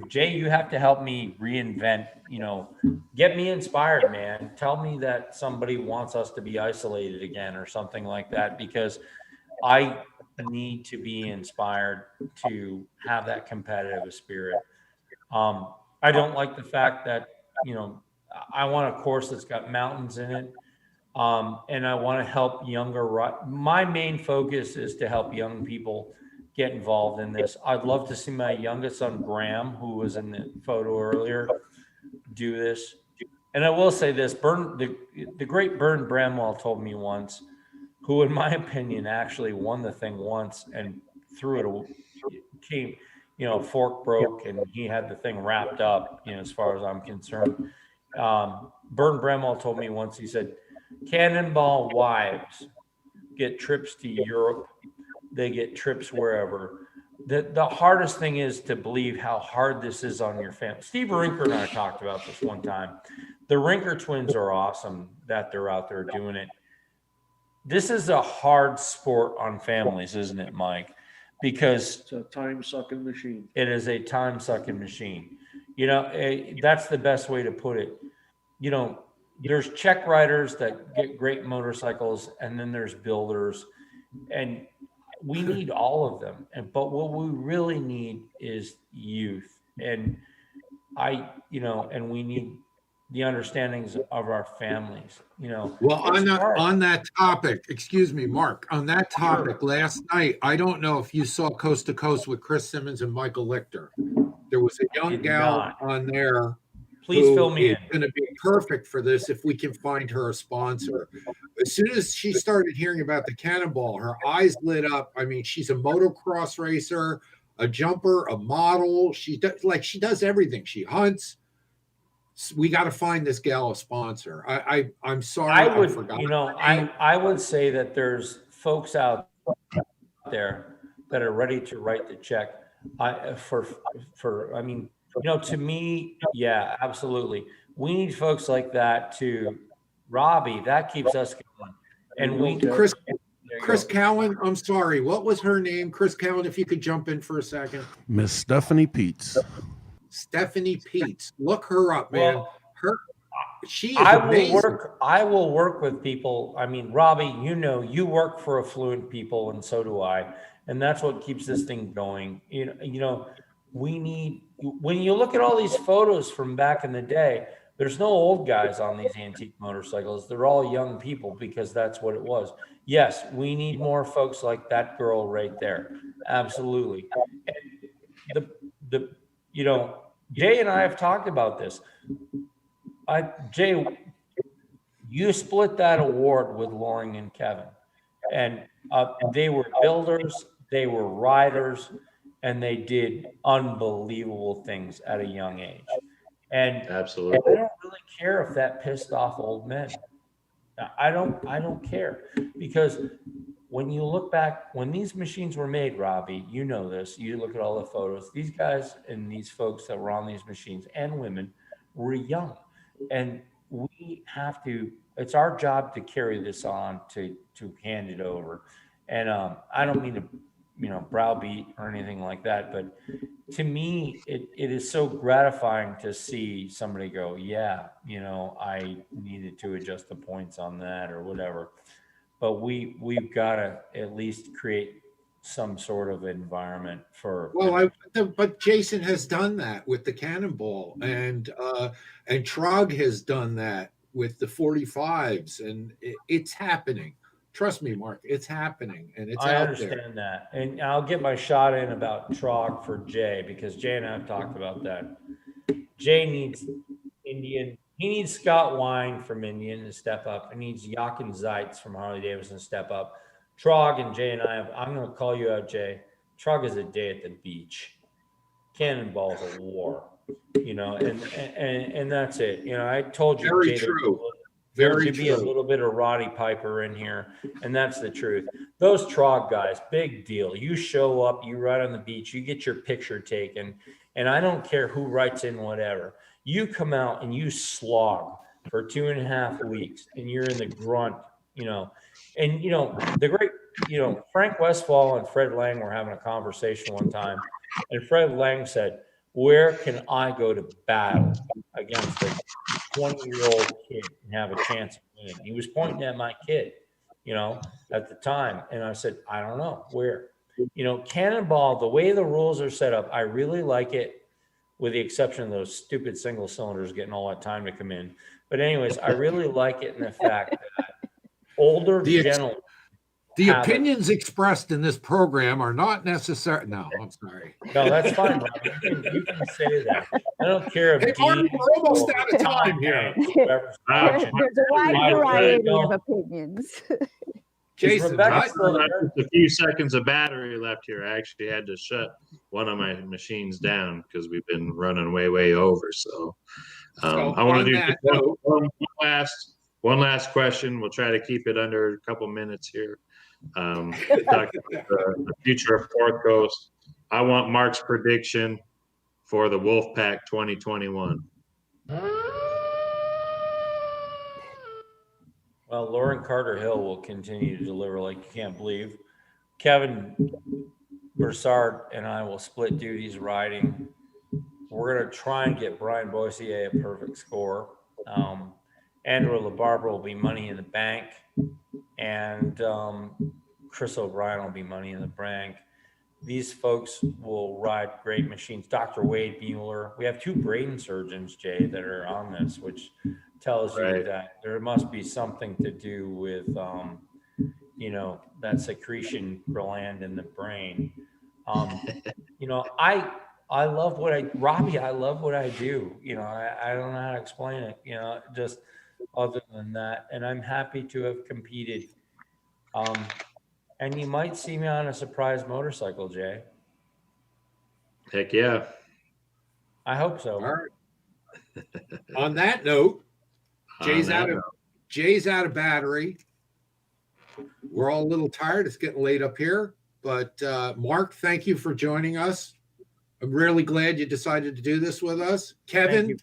Jay, you have to help me reinvent, get me inspired, man. Tell me that somebody wants us to be isolated again or something like that, because I need to be inspired to have that competitive spirit. I don't like the fact that, I want a course that's got mountains in it. And I want to help my main focus is to help young people get involved in this. I'd love to see my youngest son, Graham, who was in the photo earlier, do this. And I will say this, the great Bern Bramwell told me once, who in my opinion actually won the thing once and threw it came, fork broke and he had the thing wrapped up, as far as I'm concerned. Bern Bramwell told me once, he said, Cannonball wives get trips to Europe. They get trips wherever. The hardest thing is to believe how hard this is on your family. Steve Rinker and I talked about this one time. The Rinker twins are awesome that they're out there doing it. This is a hard sport on families, isn't it, Mike? Because it's a time-sucking machine. It is a time-sucking machine. That's the best way to put it. There's check riders that get great motorcycles, and then there's builders, and we need all of them. But what we really need is youth, and and we need the understandings of our families. Well, on that topic, excuse me, Mark. On that topic, last night, I don't know if you saw Coast to Coast with Chris Simmons and Michael Lichter. There was a young gal on there. Please fill me in. Going to be perfect for this if we can find her a sponsor. As soon as she started hearing about the Cannonball, her eyes lit up. I mean, she's a motocross racer, a jumper, a model. She does everything. She hunts. We got to find this gal a sponsor. I'm sorry, I forgot. I would say that there's folks out there that are ready to write the check. To me, yeah, absolutely. We need folks like that to Robbie. That keeps us going. And Chris Cowan, I'm sorry. What was her name? Chris Cowan, if you could jump in for a second. Miss Stephanie Peets. Stephanie Peets. Look her up, man. Well, she is amazing. I will work with people. I mean, Robbie, you work for affluent people, and so do I. And that's what keeps this thing going. We need, when you look at all these photos from back in the day, there's no old guys on these antique motorcycles. They're all young people because that's what it was. Yes, we need more folks like that girl right there. Absolutely. And Jay and I have talked about this. Jay, you split that award with Loring and Kevin, and they were builders, they were riders, and they did unbelievable things at a young age. And absolutely, I don't really care if that pissed off old men. I don't care, because when you look back, when these machines were made, Robbie, you know this, you look at all the photos, these guys and these folks that were on these machines and women were young. And we have to, it's our job to carry this on, to hand it over. And I don't mean to, browbeat or anything like that, but to me, it is so gratifying to see somebody go, yeah, I needed to adjust the points on that or whatever. But we've got to at least create some sort of environment for. Well, but Jason has done that with the Cannonball, and Trog has done that with the 45s, and it's happening. Trust me, Mark, it's happening, and it's out there. I understand that, and I'll get my shot in about Trog for Jay, because Jay and I have talked about that. Jay needs Indian. He needs Scott Wine from Indian to step up. He needs Jochen Zeitz from Harley Davidson to step up. Trog and Jay and I'm going to call you out, Jay. Trog is a day at the beach. Cannonball is a war, and that's it. I told you, very Jay, true. There should be a little bit of Roddy Piper in here, and that's the truth. Those Trog guys, big deal. You show up, you ride on the beach, you get your picture taken, and I don't care who writes in whatever. You come out and you slog for 2.5 weeks, and you're in the grunt, and the great, Frank Westfall and Fred Lang were having a conversation one time, and Fred Lang said, "Where can I go to battle against a 20-year-old kid and have a chance of winning?" He was pointing at my kid, at the time, and I said, "I don't know where." Cannonball, the way the rules are set up, I really like it, with the exception of those stupid single cylinders getting all that time to come in. But anyways, I really like it in the fact that older The gentlemen. opinions expressed in this program are not necessary. No, I'm sorry. No, that's fine, Rob. You can say that. I don't care if Hey, Marty, Dean we're almost or out of time here. whoever's watching. There's a wide My variety opinion, of opinions. Jason, Rebecca still there? Just a few seconds of battery left here. I actually had to shut one of my machines down because we've been running way over. So, I want to do just one last question. We'll try to keep it under a couple minutes here. Talk about the future of Fourth Coast. I want Mark's prediction for the Wolfpack 2021. Well, Lauren Carter-Hill will continue to deliver like you can't believe. Kevin Broussard and I will split duties riding. We're going to try and get Brian Boissier a perfect score. Andrew LaBarbera will be money in the bank. And Chris O'Brien will be money in the bank. These folks will ride great machines. Dr. Wade Mueller. We have 2 brain surgeons, Jay, that are on this, which tells you that there must be something to do with, you know, that secretion gland in the brain. You know, I love Robbie, I love what I do. You know, I don't know how to explain it, you know, just other than that. And I'm happy to have competed. And you might see me on a surprise motorcycle, Jay. Heck yeah. I hope so. All right. On that note, Jay's out of battery. We're all a little tired. It's getting late up here. But Mark, thank you for joining us. I'm really glad you decided to do this with us. Kevin,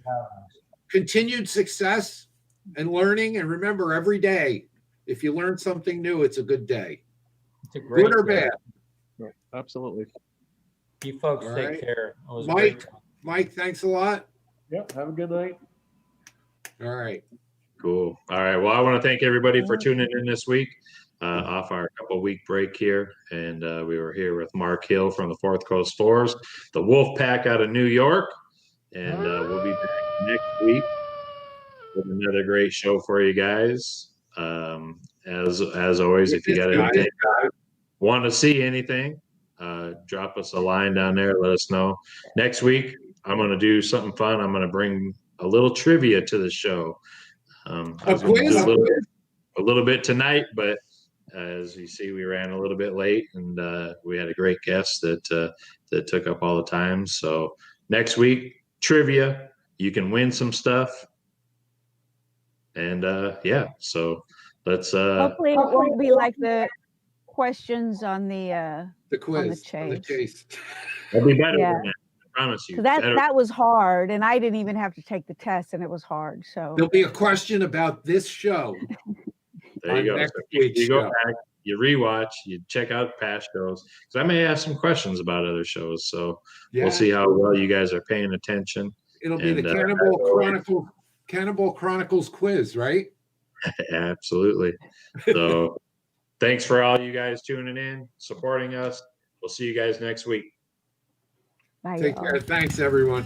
continued success and learning. And remember, every day, if you learn something new, it's a good day. It's a great good or day. bad. Yeah, absolutely. You folks All take right. care. It was great. Mike, thanks a lot. Yep. Have a good night. All right. Cool. All right. Well, I want to thank everybody for tuning in this week off our couple-week break here. And we were here with Mark Hill from the Fourth Coast Fours, the Wolfpack out of New York. And we'll be back next week with another great show for you guys. As always, if you got anything, want to see anything, drop us a line down there. Let us know. Next week, I'm going to do something fun. I'm going to bring a little trivia to the show. I was going to do a little bit tonight, but as you see, we ran a little bit late, and we had a great guest that took up all the time. So next week, trivia. You can win some stuff. And yeah, so let's Hopefully it won't be like the questions on the quiz, on the chase. It'll be better than that. I promise you. That was hard, and I didn't even have to take the test, and it was hard. So there'll be a question about this show. There you go. So you go back, you rewatch, you check out past shows. Because I may ask some questions about other shows. So we'll see how well you guys are paying attention. It'll be the Cannonball Chronicles quiz, right? Absolutely. So thanks for all you guys tuning in, supporting us. We'll see you guys next week. Bye, Take care. Thanks, everyone.